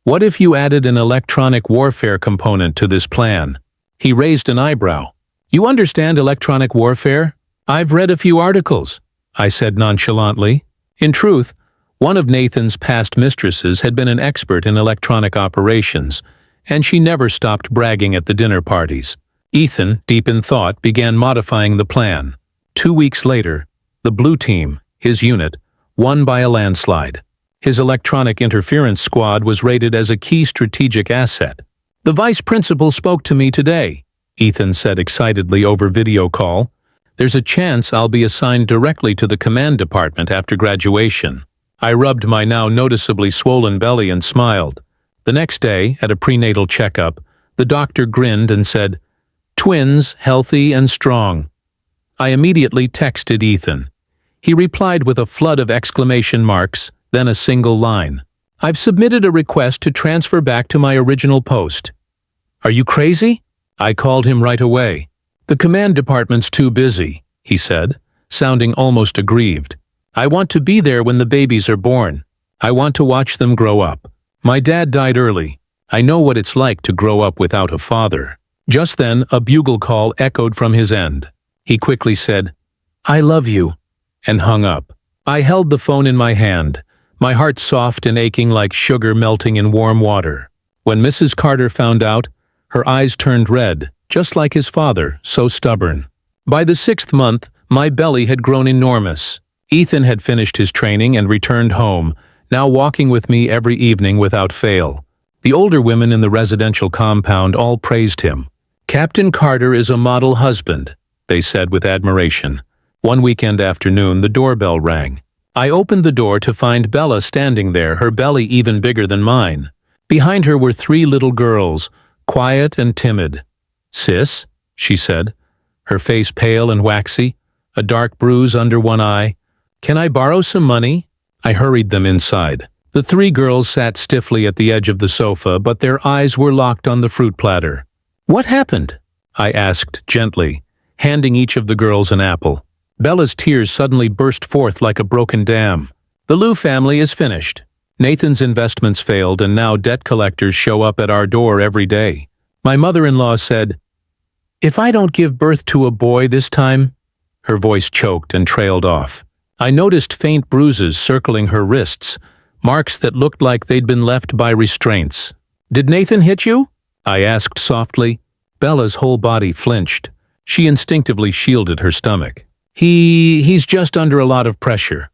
Speaker 1: "What if you added an electronic warfare component to this plan?" He raised an eyebrow. "You understand electronic warfare?" "I've read a few articles," I said nonchalantly. In truth, one of Nathan's past mistresses had been an expert in electronic operations, and she never stopped bragging at the dinner parties. Ethan, deep in thought, began modifying the plan. 2 weeks later, the Blue Team, his unit, won by a landslide. His electronic interference squad was rated as a key strategic asset. "The vice principal spoke to me today," Ethan said excitedly over video call. "There's a chance I'll be assigned directly to the command department after graduation." I rubbed my now noticeably swollen belly and smiled. The next day, at a prenatal checkup, the doctor grinned and said, "Twins, healthy and strong." I immediately texted Ethan. He replied with a flood of exclamation marks, then a single line. "I've submitted a request to transfer back to my original post." "Are you crazy?" I called him right away. "The command department's too busy," he said, sounding almost aggrieved. "I want to be there when the babies are born. I want to watch them grow up. My dad died early. I know what it's like to grow up without a father." Just then, a bugle call echoed from his end. He quickly said, "I love you," and hung up. I held the phone in my hand, my heart soft and aching like sugar melting in warm water. When Mrs. Carter found out, her eyes turned red, just like his father, so stubborn. By the 6th month, my belly had grown enormous. Ethan had finished his training and returned home, now walking with me every evening without fail. The older women in the residential compound all praised him. "Captain Carter is a model husband," they said with admiration. One weekend afternoon, the doorbell rang. I opened the door to find Bella standing there, her belly even bigger than mine. Behind her were 3 little girls, quiet and timid. "Sis," she said, her face pale and waxy, a dark bruise under one eye. "Can I borrow some money?" I hurried them inside. The 3 girls sat stiffly at the edge of the sofa, but their eyes were locked on the fruit platter. "What happened?" I asked gently, handing each of the girls an apple. Bella's tears suddenly burst forth like a broken dam. "The Liu family is finished. Nathan's investments failed, and now debt collectors show up at our door every day. My mother-in-law said, 'If I don't give birth to a boy this time,'" her voice choked and trailed off. I noticed faint bruises circling her wrists, marks that looked like they'd been left by restraints. "Did Nathan hit you?" I asked softly. Bella's whole body flinched. She instinctively shielded her stomach. He's just under a lot of pressure."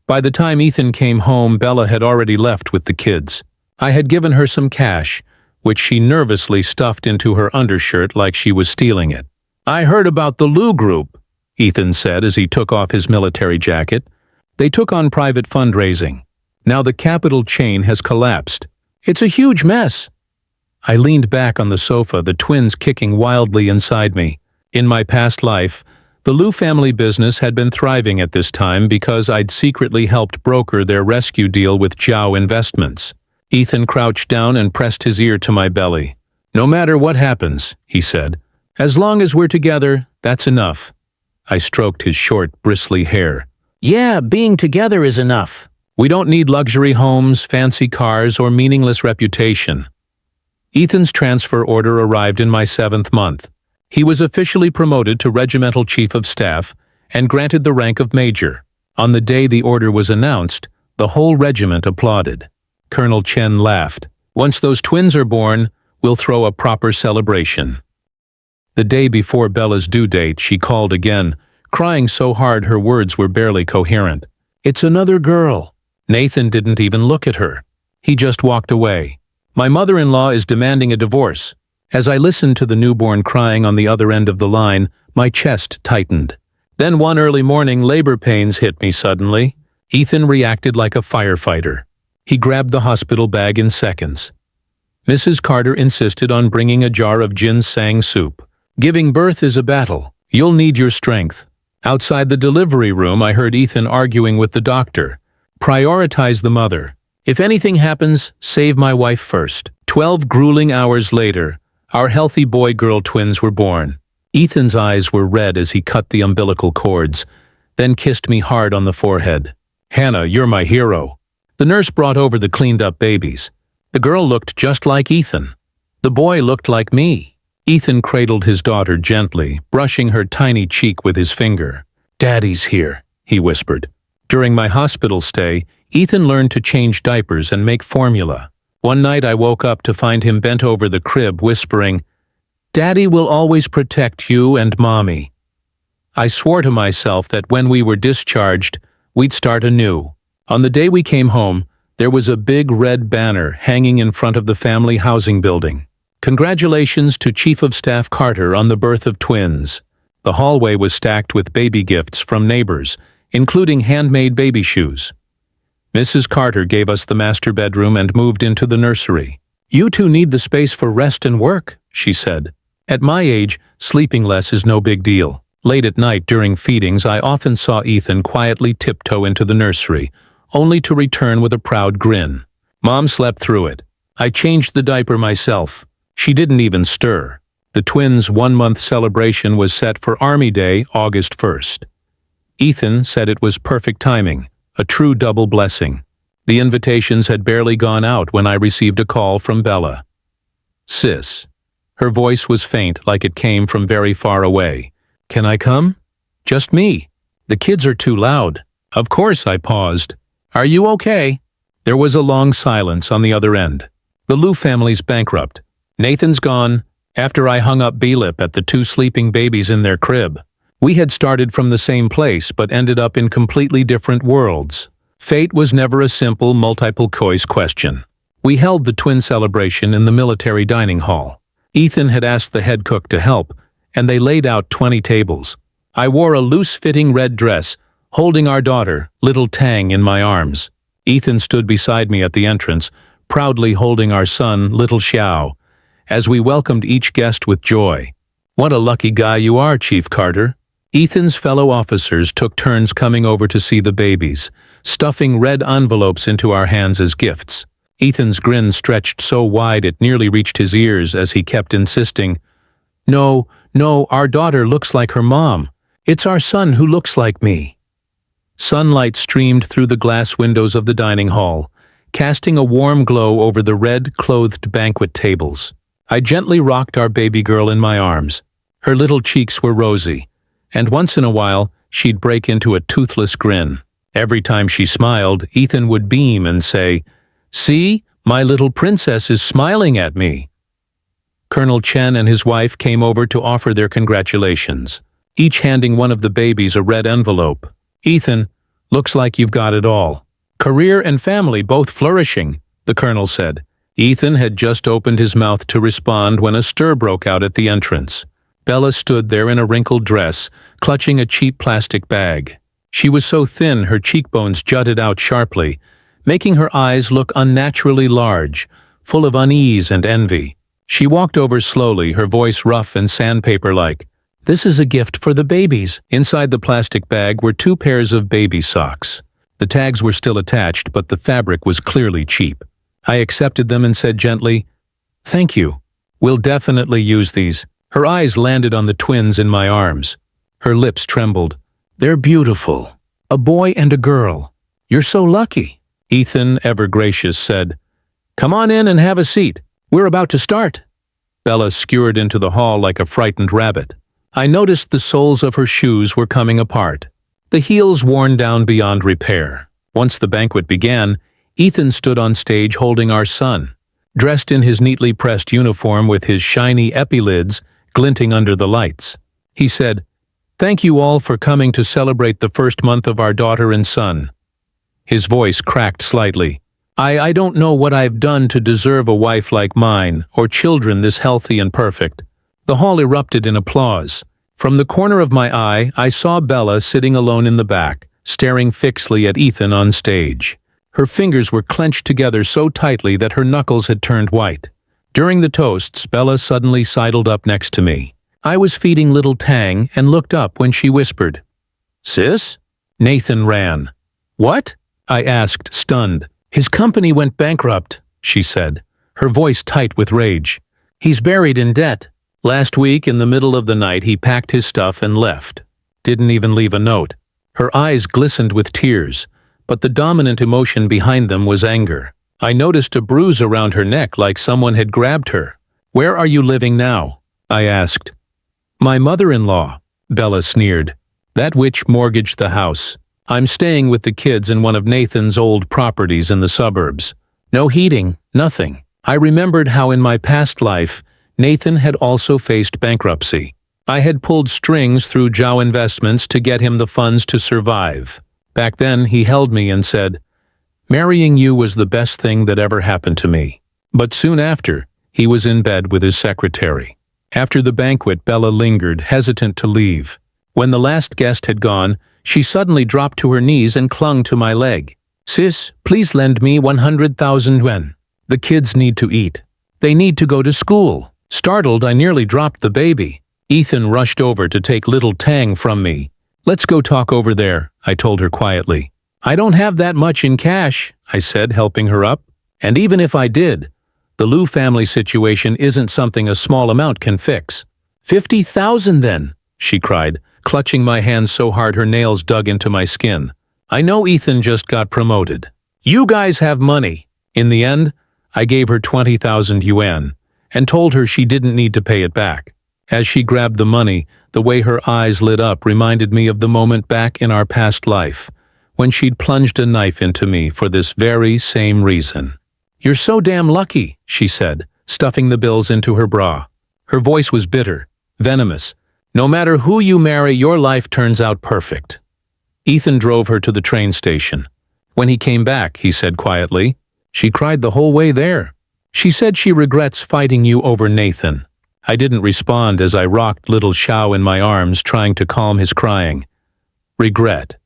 Speaker 1: By the time Ethan came home, Bella had already left with the kids. I had given her some cash, which she nervously stuffed into her undershirt like she was stealing it. "I heard about the Lou Group," Ethan said as he took off his military jacket. "They took on private fundraising. Now the capital chain has collapsed. It's a huge mess." I leaned back on the sofa, the twins kicking wildly inside me. In my past life, the Lou family business had been thriving at this time because I'd secretly helped broker their rescue deal with Zhao Investments. Ethan crouched down and pressed his ear to my belly. "No matter what happens," he said, "as long as we're together, that's enough." I stroked his short, bristly hair. "Yeah, being together is enough. We don't need luxury homes, fancy cars, or meaningless reputation." Ethan's transfer order arrived in my 7th month. He was officially promoted to Regimental Chief of Staff and granted the rank of Major. On the day the order was announced, the whole regiment applauded. Colonel Chen laughed. "Once those twins are born, we'll throw a proper celebration." The day before Bella's due date, she called again, crying so hard her words were barely coherent. "It's another girl." Nathan didn't even look at her. He just walked away. "My mother-in-law is demanding a divorce." As I listened to the newborn crying on the other end of the line, my chest tightened. Then one early morning, labor pains hit me suddenly. Ethan reacted like a firefighter. He grabbed the hospital bag in seconds. Mrs. Carter insisted on bringing a jar of ginseng soup. "Giving birth is a battle. You'll need your strength." Outside the delivery room, I heard Ethan arguing with the doctor. "Prioritize the mother. If anything happens, save my wife first." 12 grueling hours later, our healthy boy-girl twins were born. Ethan's eyes were red as he cut the umbilical cords, then kissed me hard on the forehead. "Hannah, you're my hero." The nurse brought over the cleaned-up babies. The girl looked just like Ethan. The boy looked like me. Ethan cradled his daughter gently, brushing her tiny cheek with his finger. "Daddy's here," he whispered. During my hospital stay, Ethan learned to change diapers and make formula. One night I woke up to find him bent over the crib, whispering, "Daddy will always protect you and Mommy." I swore to myself that when we were discharged, we'd start anew. On the day we came home, there was a big red banner hanging in front of the family housing building. "Congratulations to Chief of Staff Carter on the birth of twins." The hallway was stacked with baby gifts from neighbors, including handmade baby shoes. Mrs. Carter gave us the master bedroom and moved into the nursery. "You two need the space for rest and work," she said. At my age, sleeping less is no big deal. Late at night during feedings, I often saw Ethan quietly tiptoe into the nursery, only to return with a proud grin. Mom slept through it. I changed the diaper myself. She didn't even stir. The twins' 1-month celebration was set for Army Day, August 1st. Ethan said it was perfect timing, a true double blessing. The invitations had barely gone out when I received a call from Bella. "Sis." Her voice was faint, like it came from very far away. "Can I come?" "Just me. The kids are too loud." "Of course," I paused. "Are you okay?" There was a long silence on the other end. The Lou family's bankrupt. Nathan's gone, after I hung up B-lip at the 2 sleeping babies in their crib. We had started from the same place but ended up in completely different worlds. Fate was never a simple multiple-choice question. We held the twin celebration in the military dining hall. Ethan had asked the head cook to help, and they laid out 20 tables. I wore a loose-fitting red dress, holding our daughter, little Tang, in my arms. Ethan stood beside me at the entrance, proudly holding our son, little Xiao, as we welcomed each guest with joy. "What a lucky guy you are, Chief Carter." Ethan's fellow officers took turns coming over to see the babies, stuffing red envelopes into our hands as gifts. Ethan's grin stretched so wide it nearly reached his ears as he kept insisting, No, our daughter looks like her mom. It's our son who looks like me." Sunlight streamed through the glass windows of the dining hall, casting a warm glow over the red-clothed banquet tables. I gently rocked our baby girl in my arms. Her little cheeks were rosy, and once in a while, she'd break into a toothless grin. Every time she smiled, Ethan would beam and say, "See, my little princess is smiling at me." Colonel Chen and his wife came over to offer their congratulations, each handing one of the babies a red envelope. "Ethan, looks like you've got it all. Career and family both flourishing," the colonel said. Ethan had just opened his mouth to respond when a stir broke out at the entrance. Bella stood there in a wrinkled dress, clutching a cheap plastic bag. She was so thin her cheekbones jutted out sharply, making her eyes look unnaturally large, full of unease and envy. She walked over slowly, her voice rough and sandpaper-like. "This is a gift for the babies." Inside the plastic bag were 2 pairs of baby socks. The tags were still attached, but the fabric was clearly cheap. I accepted them and said gently, "Thank you. We'll definitely use these." Her eyes landed on the twins in my arms. Her lips trembled. "They're beautiful. A boy and a girl. You're so lucky." Ethan, ever gracious, said, "Come on in and have a seat. We're about to start." Bella skewered into the hall like a frightened rabbit. I noticed the soles of her shoes were coming apart, the heels worn down beyond repair. Once the banquet began, Ethan stood on stage holding our son, dressed in his neatly pressed uniform with his shiny epaulettes glinting under the lights. He said, "Thank you all for coming to celebrate the first month of our daughter and son." His voice cracked slightly. I don't know what I've done to deserve a wife like mine, or children this healthy and perfect." The hall erupted in applause. From the corner of my eye, I saw Bella sitting alone in the back, staring fixedly at Ethan on stage. Her fingers were clenched together so tightly that her knuckles had turned white. During the toasts, Bella suddenly sidled up next to me. I was feeding little Tang and looked up when she whispered, "Sis?" Nathan ran. "What?" I asked, stunned. "His company went bankrupt," she said, her voice tight with rage. "He's buried in debt. Last week, in the middle of the night, he packed his stuff and left. Didn't even leave a note." Her eyes glistened with tears, but the dominant emotion behind them was anger. I noticed a bruise around her neck like someone had grabbed her. "Where are you living now?" I asked. "My mother-in-law," Bella sneered. "That witch mortgaged the house. I'm staying with the kids in one of Nathan's old properties in the suburbs. No heating, nothing." I remembered how in my past life, Nathan had also faced bankruptcy. I had pulled strings through Zhao Investments to get him the funds to survive. Back then, he held me and said, "Marrying you was the best thing that ever happened to me." But soon after, he was in bed with his secretary. After the banquet, Bella lingered, hesitant to leave. When the last guest had gone, she suddenly dropped to her knees and clung to my leg. "Sis, please lend me 100,000 yuan. The kids need to eat. They need to go to school." Startled, I nearly dropped the baby. Ethan rushed over to take little Tang from me. "Let's go talk over there," I told her quietly. "I don't have that much in cash," I said, helping her up. "And even if I did, the Liu family situation isn't something a small amount can fix." 50,000 then," she cried, clutching my hand so hard her nails dug into my skin. "I know Ethan just got promoted. You guys have money." In the end, I gave her 20,000 yuan and told her she didn't need to pay it back. As she grabbed the money, the way her eyes lit up reminded me of the moment back in our past life, when she'd plunged a knife into me for this very same reason. "You're so damn lucky," she said, stuffing the bills into her bra. Her voice was bitter, venomous. "No matter who you marry, your life turns out perfect." Ethan drove her to the train station. When he came back, he said quietly, "She cried the whole way there. She said she regrets fighting you over Nathan." I didn't respond as I rocked little Xiao in my arms, trying to calm his crying. Regret.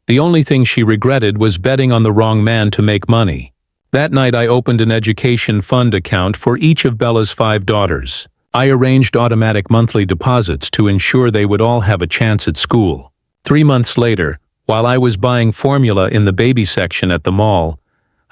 Speaker 1: The only thing she regretted was betting on the wrong man to make money. That night I opened an education fund account for each of Bella's 5 daughters. I arranged automatic monthly deposits to ensure they would all have a chance at school. 3 months later, while I was buying formula in the baby section at the mall,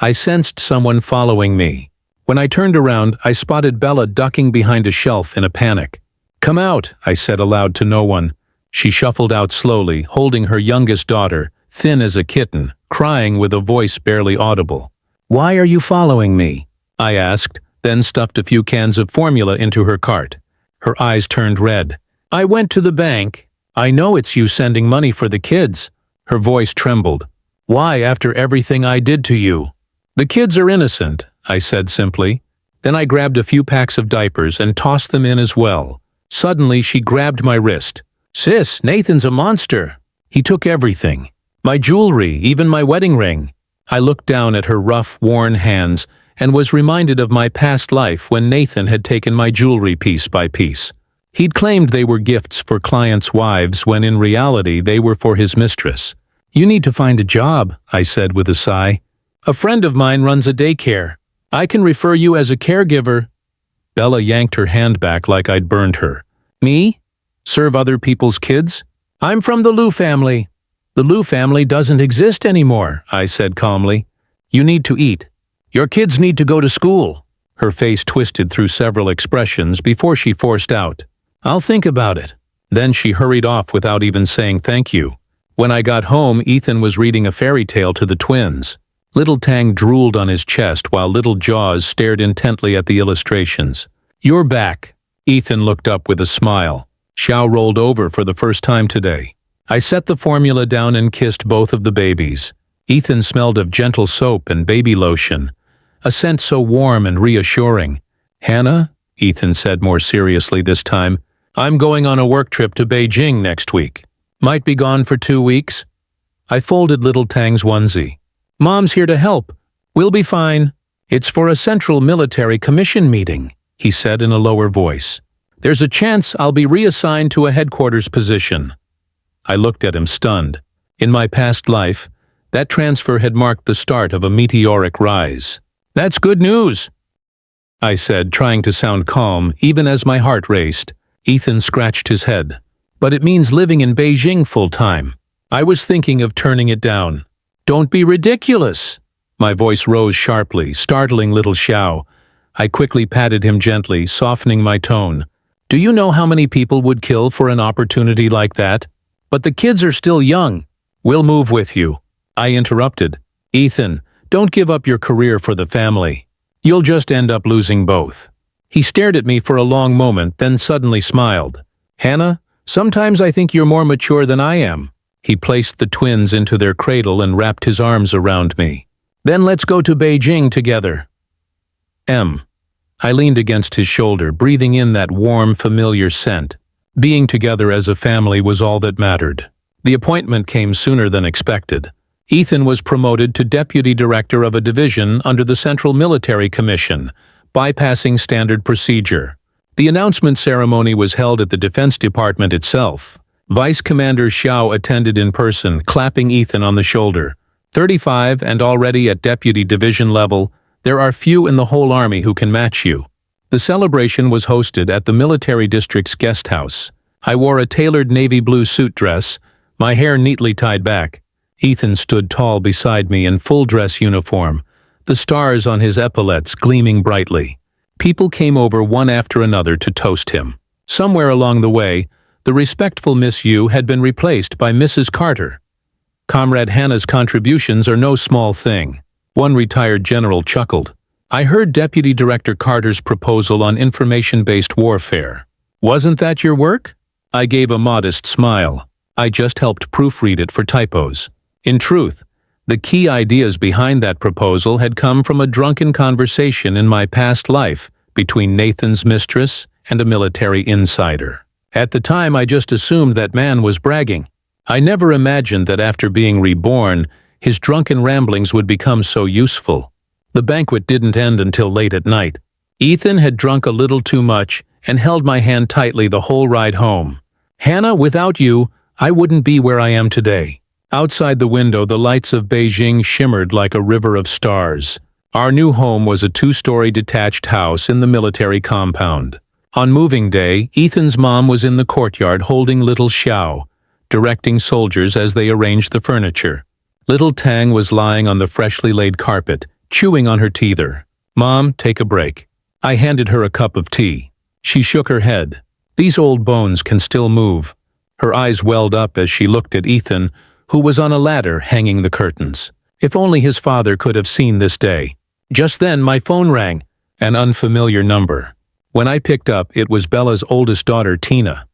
Speaker 1: I sensed someone following me. When I turned around, I spotted Bella ducking behind a shelf in a panic. "Come out," I said aloud to no one. She shuffled out slowly, holding her youngest daughter, thin as a kitten, crying with a voice barely audible. "Why are you following me?" I asked, then stuffed a few cans of formula into her cart. Her eyes turned red. "I went to the bank," I know it's you sending money for the kids." Her voice trembled. "Why, after everything I did to you?" "The kids are innocent," I said simply. Then I grabbed a few packs of diapers and tossed them in as well. Suddenly, she grabbed my wrist. "Sis, Nathan's a monster. He took everything. My jewelry, even my wedding ring." I looked down at her rough, worn hands and was reminded of my past life when Nathan had taken my jewelry piece by piece. He'd claimed they were gifts for clients' wives when in reality they were for his mistress. "You need to find a job," I said with a sigh. "A friend of mine runs a daycare. I can refer you as a caregiver." Bella yanked her hand back like I'd burned her. "Me? Serve other people's kids? I'm from the Liu family." "The Liu family doesn't exist anymore," I said calmly. "You need to eat. Your kids need to go to school." Her face twisted through several expressions before she forced out, "I'll think about it." Then she hurried off without even saying thank you. When I got home, Ethan was reading a fairy tale to the twins. Little Tang drooled on his chest while Little Jaws stared intently at the illustrations. "You're back." Ethan looked up with a smile. Xiao rolled over for the first time today. I set the formula down and kissed both of the babies. Ethan smelled of gentle soap and baby lotion, a scent so warm and reassuring. "Hannah," Ethan said more seriously this time, "I'm going on a work trip to Beijing next week. Might be gone for 2 weeks." I folded Little Tang's onesie. "Mom's here to help. We'll be fine. It's for a Central Military Commission meeting," he said in a lower voice. "There's a chance I'll be reassigned to a headquarters position." I looked at him stunned. In my past life, that transfer had marked the start of a meteoric rise. "That's good news," I said, trying to sound calm even as my heart raced. Ethan scratched his head. "But it means living in Beijing full-time." I was thinking of turning it down. "Don't be ridiculous." My voice rose sharply, startling little Xiao. I quickly patted him gently, softening my tone. "Do you know how many people would kill for an opportunity like that? But the kids are still young. We'll move with you." I interrupted. "Ethan, don't give up your career for the family. You'll just end up losing both." He stared at me for a long moment, then suddenly smiled. "Hannah, sometimes I think you're more mature than I am." He placed the twins into their cradle and wrapped his arms around me. "Then let's go to Beijing together." I leaned against his shoulder, breathing in that warm, familiar scent. Being together as a family was all that mattered. The appointment came sooner than expected. Ethan was promoted to deputy director of a division under the Central Military Commission, bypassing standard procedure. The announcement ceremony was held at the Defense Department itself. Vice Commander Xiao attended in person, clapping Ethan on the shoulder. 35 and already at deputy division level, there are few in the whole army who can match you. The celebration was hosted at the military district's guest house. I wore a tailored navy blue suit dress, my hair neatly tied back. Ethan stood tall beside me in full dress uniform, the stars on his epaulettes gleaming brightly. People came over one after another to toast him. Somewhere along the way, the respectful Miss Yu had been replaced by Mrs. Carter. Comrade Hannah's contributions are no small thing. One retired general chuckled. "I heard Deputy Director Carter's proposal on information-based warfare. Wasn't that your work?" I gave a modest smile. I just helped proofread it for typos. In truth, the key ideas behind that proposal had come from a drunken conversation in my past life between Nathan's mistress and a military insider. At the time, I just assumed that man was bragging. I never imagined that after being reborn, his drunken ramblings would become so useful. The banquet didn't end until late at night. Ethan had drunk a little too much and held my hand tightly the whole ride home. "Hannah, without you, I wouldn't be where I am today." Outside the window, the lights of Beijing shimmered like a river of stars. Our new home was a 2-story detached house in the military compound. On moving day, Ethan's mom was in the courtyard holding little Xiao, directing soldiers as they arranged the furniture. Little Tang was lying on the freshly laid carpet, chewing on her teether. "Mom, take a break." I handed her a cup of tea. She shook her head. "These old bones can still move." Her eyes welled up as she looked at Ethan, who was on a ladder hanging the curtains. If only his father could have seen this day. Just then my phone rang, an unfamiliar number. When I picked up, it was Bella's oldest daughter, Tina.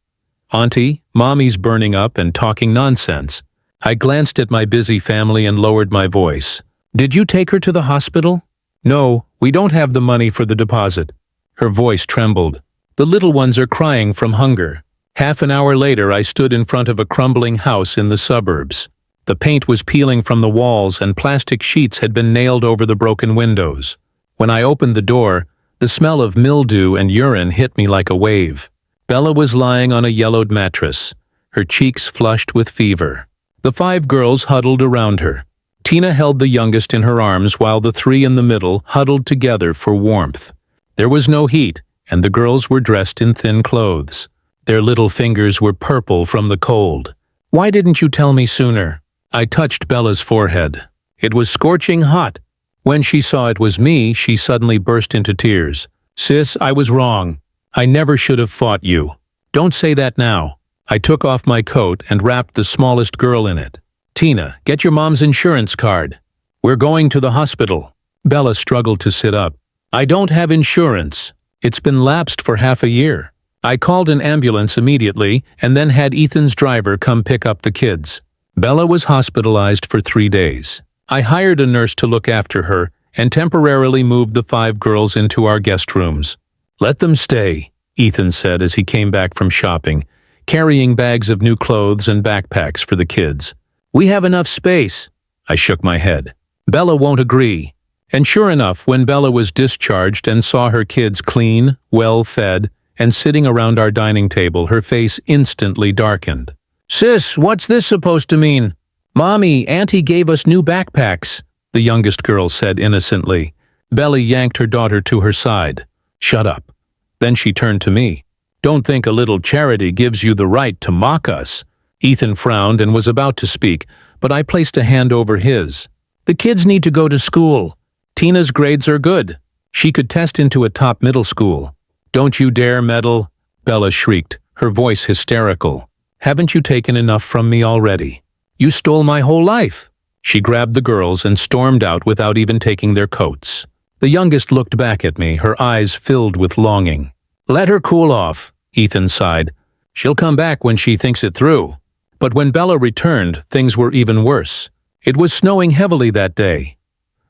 Speaker 1: "Auntie, Mommy's burning up and talking nonsense." I glanced at my busy family and lowered my voice. "Did you take her to the hospital?" "No, we don't have the money for the deposit." Her voice trembled. "The little ones are crying from hunger." Half an hour later, I stood in front of a crumbling house in the suburbs. The paint was peeling from the walls and plastic sheets had been nailed over the broken windows. When I opened the door, the smell of mildew and urine hit me like a wave. Bella was lying on a yellowed mattress, her cheeks flushed with fever. The 5 girls huddled around her. Tina held the youngest in her arms while the 3 in the middle huddled together for warmth. There was no heat, and the girls were dressed in thin clothes. Their little fingers were purple from the cold. "Why didn't you tell me sooner?" I touched Bella's forehead. It was scorching hot. When she saw it was me, she suddenly burst into tears. "Sis, I was wrong. I never should have fought you." "Don't say that now." I took off my coat and wrapped the smallest girl in it. "Tina, get your mom's insurance card. We're going to the hospital." Bella struggled to sit up. "I don't have insurance. It's been lapsed for half a year." I called an ambulance immediately and then had Ethan's driver come pick up the kids. Bella was hospitalized for 3 days. I hired a nurse to look after her and temporarily moved the 5 girls into our guest rooms. "Let them stay," Ethan said as he came back from shopping, carrying bags of new clothes and backpacks for the kids. "We have enough space." I shook my head. "Bella won't agree." And sure enough, when Bella was discharged and saw her kids clean, well-fed, and sitting around our dining table, her face instantly darkened. "Sis, what's this supposed to mean?" "Mommy, Auntie gave us new backpacks," the youngest girl said innocently. Bella yanked her daughter to her side. "Shut up." Then she turned to me. "Don't think a little charity gives you the right to mock us." Ethan frowned and was about to speak, but I placed a hand over his. "The kids need to go to school. Tina's grades are good. She could test into a top middle school." "Don't you dare meddle," Bella shrieked, her voice hysterical. "Haven't you taken enough from me already? You stole my whole life." She grabbed the girls and stormed out without even taking their coats. The youngest looked back at me, her eyes filled with longing. "Let her cool off," Ethan sighed. "She'll come back when she thinks it through." But when Bella returned, things were even worse. It was snowing heavily that day.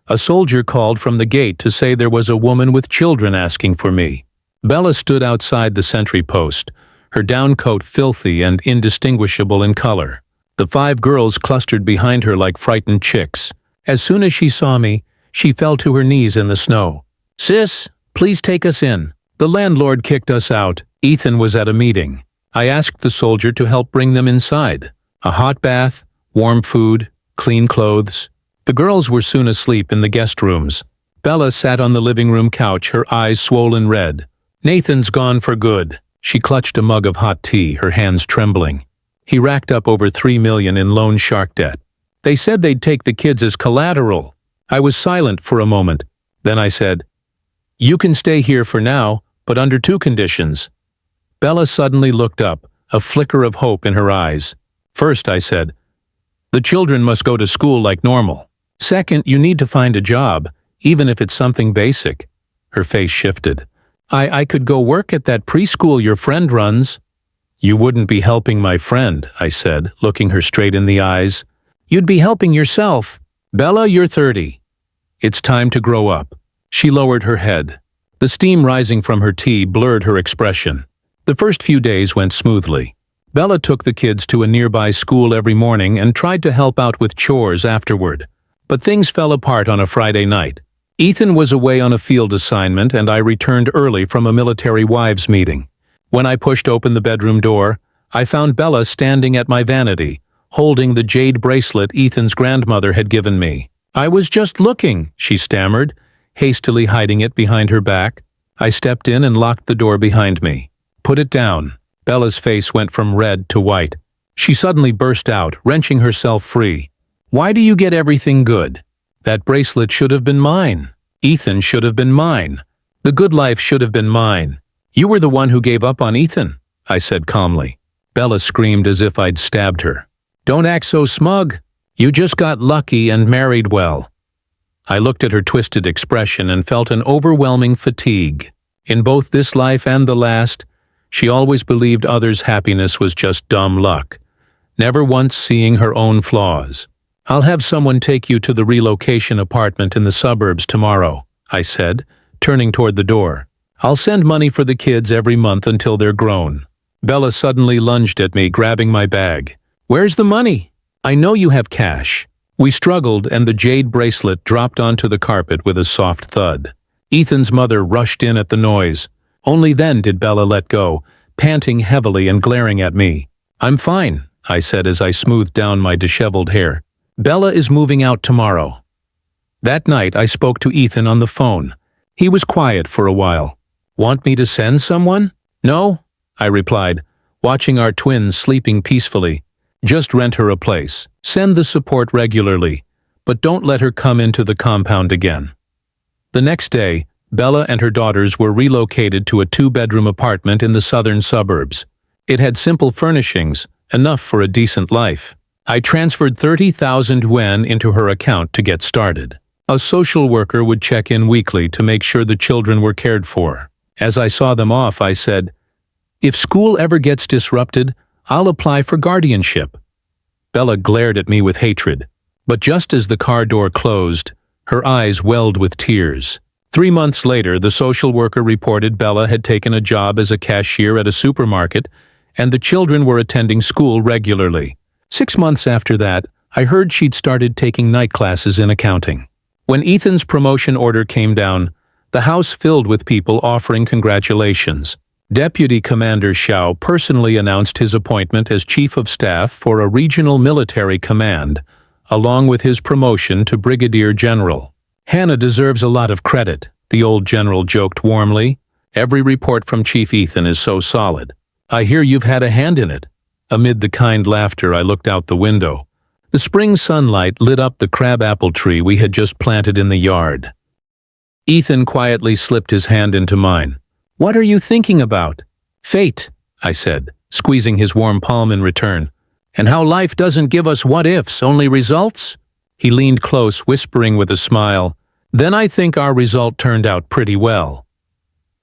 Speaker 1: A soldier called from the gate to say there was a woman with children asking for me. Bella stood outside the sentry post, her down coat filthy and indistinguishable in color. The 5 girls clustered behind her like frightened chicks. As soon as she saw me, she fell to her knees in the snow. "Sis, please take us in." The landlord kicked us out. Ethan was at a meeting. I asked the soldier to help bring them inside. A hot bath, warm food, clean clothes. The girls were soon asleep in the guest rooms. Bella sat on the living room couch, her eyes swollen red. "Nathan's gone for good." She clutched a mug of hot tea, her hands trembling. "He racked up over $3 million in loan shark debt. They said they'd take the kids as collateral." I was silent for a moment. Then I said, "You can stay here for now, but under 2 conditions." Bella suddenly looked up, a flicker of hope in her eyes. "First," I said, "the children must go to school like normal. Second, you need to find a job, even if it's something basic." Her face shifted. I could go work at that preschool your friend runs." "You wouldn't be helping my friend," I said, looking her straight in the eyes. "You'd be helping yourself. Bella, you're 30. It's time to grow up." She lowered her head. The steam rising from her tea blurred her expression. The first few days went smoothly. Bella took the kids to a nearby school every morning and tried to help out with chores afterward. But things fell apart on a Friday night. Ethan was away on a field assignment and I returned early from a military wives meeting. When I pushed open the bedroom door, I found Bella standing at my vanity, holding the jade bracelet Ethan's grandmother had given me. "I was just looking," she stammered, hastily hiding it behind her back. I stepped in and locked the door behind me. "Put it down." Bella's face went from red to white. She suddenly burst out, wrenching herself free. "Why do you get everything good? That bracelet should have been mine. Ethan should have been mine. The good life should have been mine. You were the one who gave up on Ethan," I said calmly. Bella screamed as if I'd stabbed her. "Don't act so smug. You just got lucky and married well." I looked at her twisted expression and felt an overwhelming fatigue. In both this life and the last, She always believed others' happiness was just dumb luck, never once seeing her own flaws. "I'll have someone take you to the relocation apartment in the suburbs tomorrow," I said, turning toward the door. "I'll send money for the kids every month until they're grown." Bella suddenly lunged at me, grabbing my bag. "Where's the money? I know you have cash." We struggled, and the jade bracelet dropped onto the carpet with a soft thud. Ethan's mother rushed in at the noise. Only then did Bella let go, panting heavily and glaring at me. "I'm fine," I said as I smoothed down my disheveled hair. "Bella is moving out tomorrow." That night I spoke to Ethan on the phone. He was quiet for a while. "Want me to send someone?" "No," I replied, watching our twins sleeping peacefully. "Just rent her a place. Send the support regularly, but don't let her come into the compound again." The next day, Bella and her daughters were relocated to a 2-bedroom apartment in the southern suburbs. It had simple furnishings, enough for a decent life. I transferred 30,000 yuan into her account to get started. A social worker would check in weekly to make sure the children were cared for. As I saw them off, I said, "If school ever gets disrupted, I'll apply for guardianship." Bella glared at me with hatred, but just as the car door closed, her eyes welled with tears. 3 months later, the social worker reported Bella had taken a job as a cashier at a supermarket, and the children were attending school regularly. 6 months after that, I heard she'd started taking night classes in accounting. When Ethan's promotion order came down, the house filled with people offering congratulations. Deputy Commander Xiao personally announced his appointment as Chief of Staff for a regional military command, along with his promotion to Brigadier General. "Hannah deserves a lot of credit," the old general joked warmly. "Every report from Chief Ethan is so solid. I hear you've had a hand in it." Amid the kind laughter, I looked out the window. The spring sunlight lit up the crabapple tree we had just planted in the yard. Ethan quietly slipped his hand into mine. "What are you thinking about?" "Fate," I said, squeezing his warm palm in return. "And how life doesn't give us what-ifs, only results?" He leaned close, whispering with a smile, "Then I think our result turned out pretty well."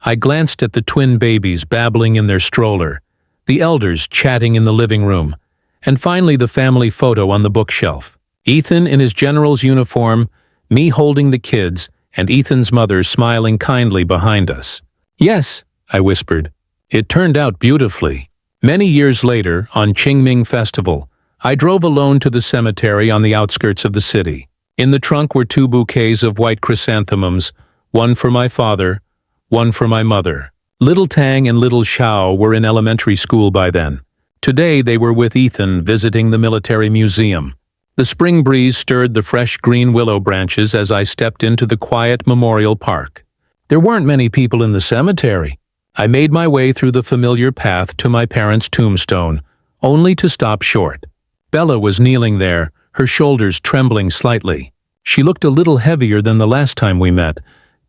Speaker 1: I glanced at the twin babies babbling in their stroller, the elders chatting in the living room, and finally the family photo on the bookshelf. Ethan in his general's uniform, me holding the kids, and Ethan's mother smiling kindly behind us. "Yes," I whispered. "It turned out beautifully." Many years later, on Qingming Festival, I drove alone to the cemetery on the outskirts of the city. In the trunk were 2 bouquets of white chrysanthemums, one for my father, one for my mother. Little Tang and little Xiao were in elementary school by then. Today they were with Ethan visiting the military museum. The spring breeze stirred the fresh green willow branches as I stepped into the quiet memorial park. There weren't many people in the cemetery. I made my way through the familiar path to my parents' tombstone, only to stop short. Bella was kneeling there, her shoulders trembling slightly. She looked a little heavier than the last time we met,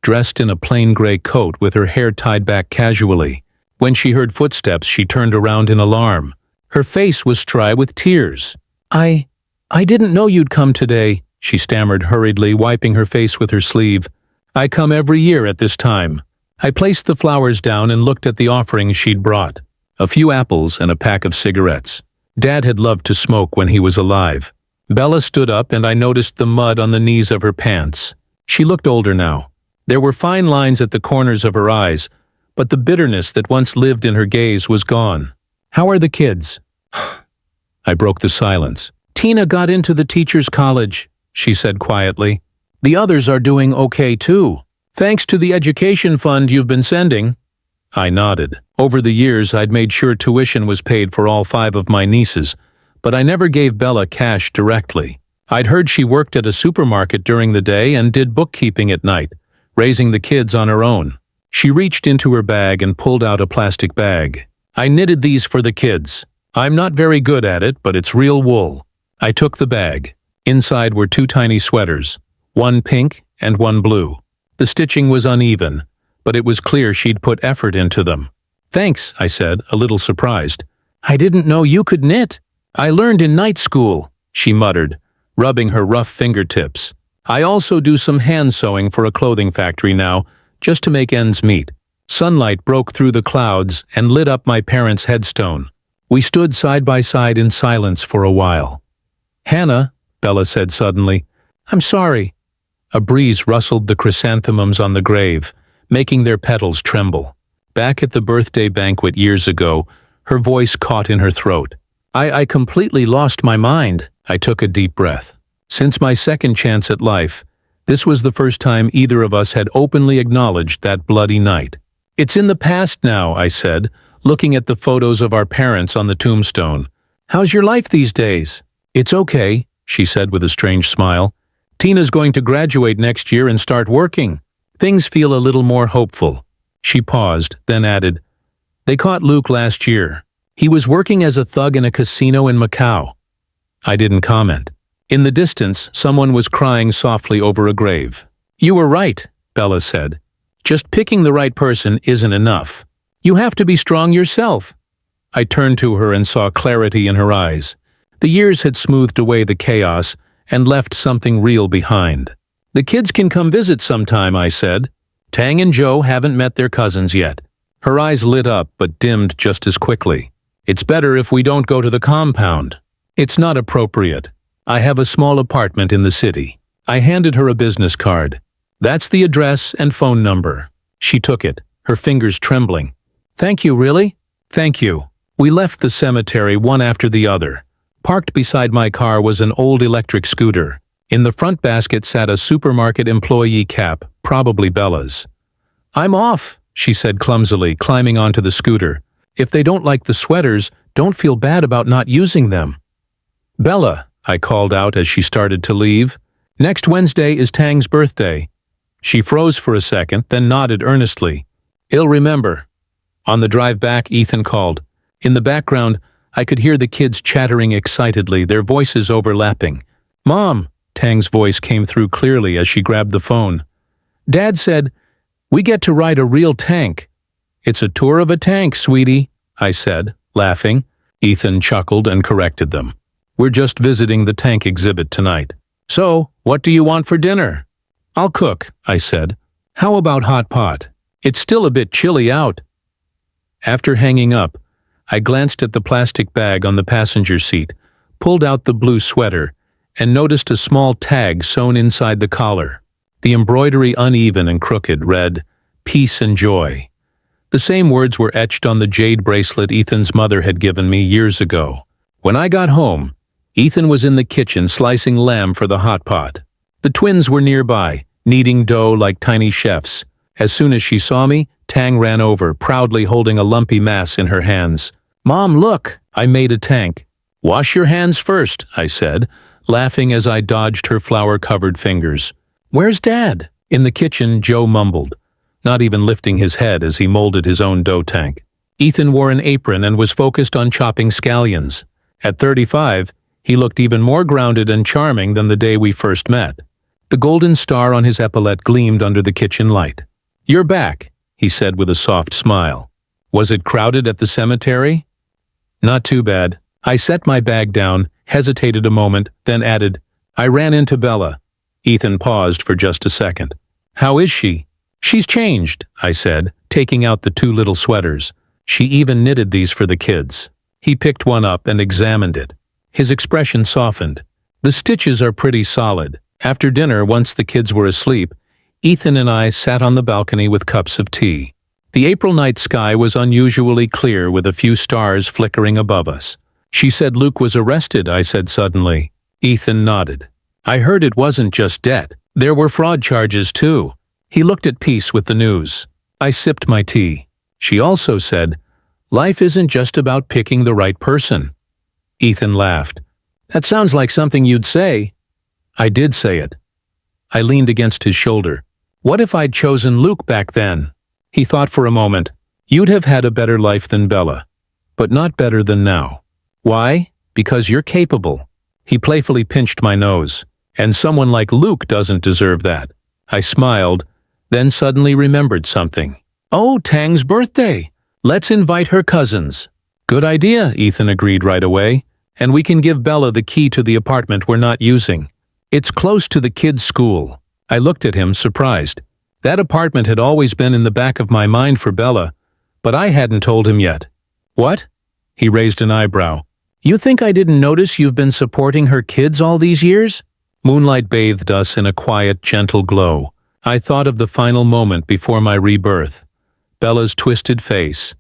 Speaker 1: dressed in a plain gray coat with her hair tied back casually. When she heard footsteps, she turned around in alarm. Her face was dry with tears. I didn't know you'd come today," she stammered hurriedly, wiping her face with her sleeve. "I come every year at this time." I placed the flowers down and looked at the offerings she'd brought. A few apples and a pack of cigarettes. Dad had loved to smoke when he was alive. Bella stood up and I noticed the mud on the knees of her pants. She looked older now. There were fine lines at the corners of her eyes, but the bitterness that once lived in her gaze was gone. "How are the kids?" I broke the silence. "Tina got into the teacher's college," she said quietly. "The others are doing okay too. Thanks to the education fund you've been sending." I nodded. Over the years, I'd made sure tuition was paid for all 5 of my nieces, but I never gave Bella cash directly. I'd heard she worked at a supermarket during the day and did bookkeeping at night, raising the kids on her own. She reached into her bag and pulled out a plastic bag. "I knitted these for the kids. I'm not very good at it, but it's real wool." I took the bag. Inside were 2 tiny sweaters, one pink and one blue. The stitching was uneven, but it was clear she'd put effort into them. "Thanks," I said, a little surprised. "I didn't know you could knit." "I learned in night school," she muttered, rubbing her rough fingertips. "I also do some hand sewing for a clothing factory now, just to make ends meet." Sunlight broke through the clouds and lit up my parents' headstone. We stood side by side in silence for a while. "Hannah," Bella said suddenly, "I'm sorry." A breeze rustled the chrysanthemums on the grave, making their petals tremble. Back at the birthday banquet years ago, her voice caught in her throat. I completely lost my mind." I took a deep breath. Since my second chance at life, this was the first time either of us had openly acknowledged that bloody night. "It's in the past now," I said, looking at the photos of our parents on the tombstone. "How's your life these days?" "It's okay," she said with a strange smile. "Tina's going to graduate next year and start working. Things feel a little more hopeful." She paused, then added, "They caught Luke last year. He was working as a thug in a casino in Macau." I didn't comment. In the distance, someone was crying softly over a grave. "You were right," Bella said. "Just picking the right person isn't enough. You have to be strong yourself." I turned to her and saw clarity in her eyes. The years had smoothed away the chaos and left something real behind. "The kids can come visit sometime," I said. "Tang and Joe haven't met their cousins yet." Her eyes lit up but dimmed just as quickly. "It's better if we don't go to the compound." "It's not appropriate. I have a small apartment in the city." I handed her a business card. "That's the address and phone number." She took it, her fingers trembling. "Thank you, really?" "Thank you." We left the cemetery one after the other. Parked beside my car was an old electric scooter. In the front basket sat a supermarket employee cap, probably Bella's. "I'm off," she said clumsily, climbing onto the scooter. "If they don't like the sweaters, don't feel bad about not using them." "Bella," I called out as she started to leave, "next Wednesday is Tang's birthday." She froze for a second, then nodded earnestly. "I'll remember." On the drive back, Ethan called. In the background, I could hear the kids chattering excitedly, their voices overlapping. "Mom," Tang's voice came through clearly as she grabbed the phone. "Dad said, we get to ride a real tank." "It's a tour of a tank, sweetie," I said, laughing. Ethan chuckled and corrected them. "We're just visiting the tank exhibit tonight." "So, what do you want for dinner?" "I'll cook," I said. "How about hot pot? It's still a bit chilly out." After hanging up, I glanced at the plastic bag on the passenger seat, pulled out the blue sweater, and noticed a small tag sewn inside the collar. The embroidery, uneven and crooked, read, "Peace and Joy." The same words were etched on the jade bracelet Ethan's mother had given me years ago. When I got home, Ethan was in the kitchen slicing lamb for the hot pot. The twins were nearby, kneading dough like tiny chefs. As soon as she saw me, Tang ran over, proudly holding a lumpy mass in her hands. "Mom, look, I made a tank." "Wash your hands first," I said, laughing as I dodged her flour-covered fingers. "Where's Dad?" In the kitchen, Joe mumbled, not even lifting his head as he molded his own dough tank. Ethan wore an apron and was focused on chopping scallions. At 35, he looked even more grounded and charming than the day we first met. The golden star on his epaulette gleamed under the kitchen light. "You're back," he said with a soft smile. "Was it crowded at the cemetery?" "Not too bad." I set my bag down, hesitated a moment, then added, "I ran into Bella." Ethan paused for just a second. "How is she?" "She's changed," I said, taking out the 2 little sweaters. "She even knitted these for the kids." He picked one up and examined it. His expression softened. "The stitches are pretty solid." After dinner, once the kids were asleep, Ethan and I sat on the balcony with cups of tea. The April night sky was unusually clear with a few stars flickering above us. "She said Luke was arrested," I said suddenly. Ethan nodded. "I heard it wasn't just debt. There were fraud charges too." He looked at peace with the news. I sipped my tea. "She also said, life isn't just about picking the right person." Ethan laughed. "That sounds like something you'd say." I did say it. I leaned against his shoulder. "What if I'd chosen Luke back then?" He thought for a moment. "You'd have had a better life than Bella, but not better than now." "Why? Because you're capable." He playfully pinched my nose. "And someone like Luke doesn't deserve that." I smiled, then suddenly remembered something. "Oh, Tang's birthday. Let's invite her cousins." "Good idea," Ethan agreed right away. "And we can give Bella the key to the apartment we're not using. It's close to the kids' school." I looked at him, surprised. That apartment had always been in the back of my mind for Bella, but I hadn't told him yet. What? He raised an eyebrow. You think I didn't notice you've been supporting her kids all these years? Moonlight bathed us in a quiet, gentle glow. I thought of the final moment before my rebirth. Bella's twisted face,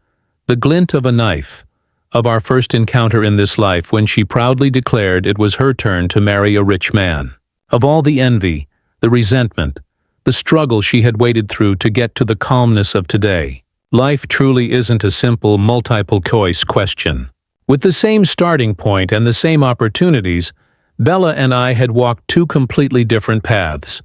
Speaker 1: the glint of a knife, of our first encounter in this life when she proudly declared it was her turn to marry a rich man. Of all the envy, the resentment, the struggle she had waded through to get to the calmness of today. Life truly isn't a simple multiple-choice question. With the same starting point and the same opportunities, Bella and I had walked two completely different paths.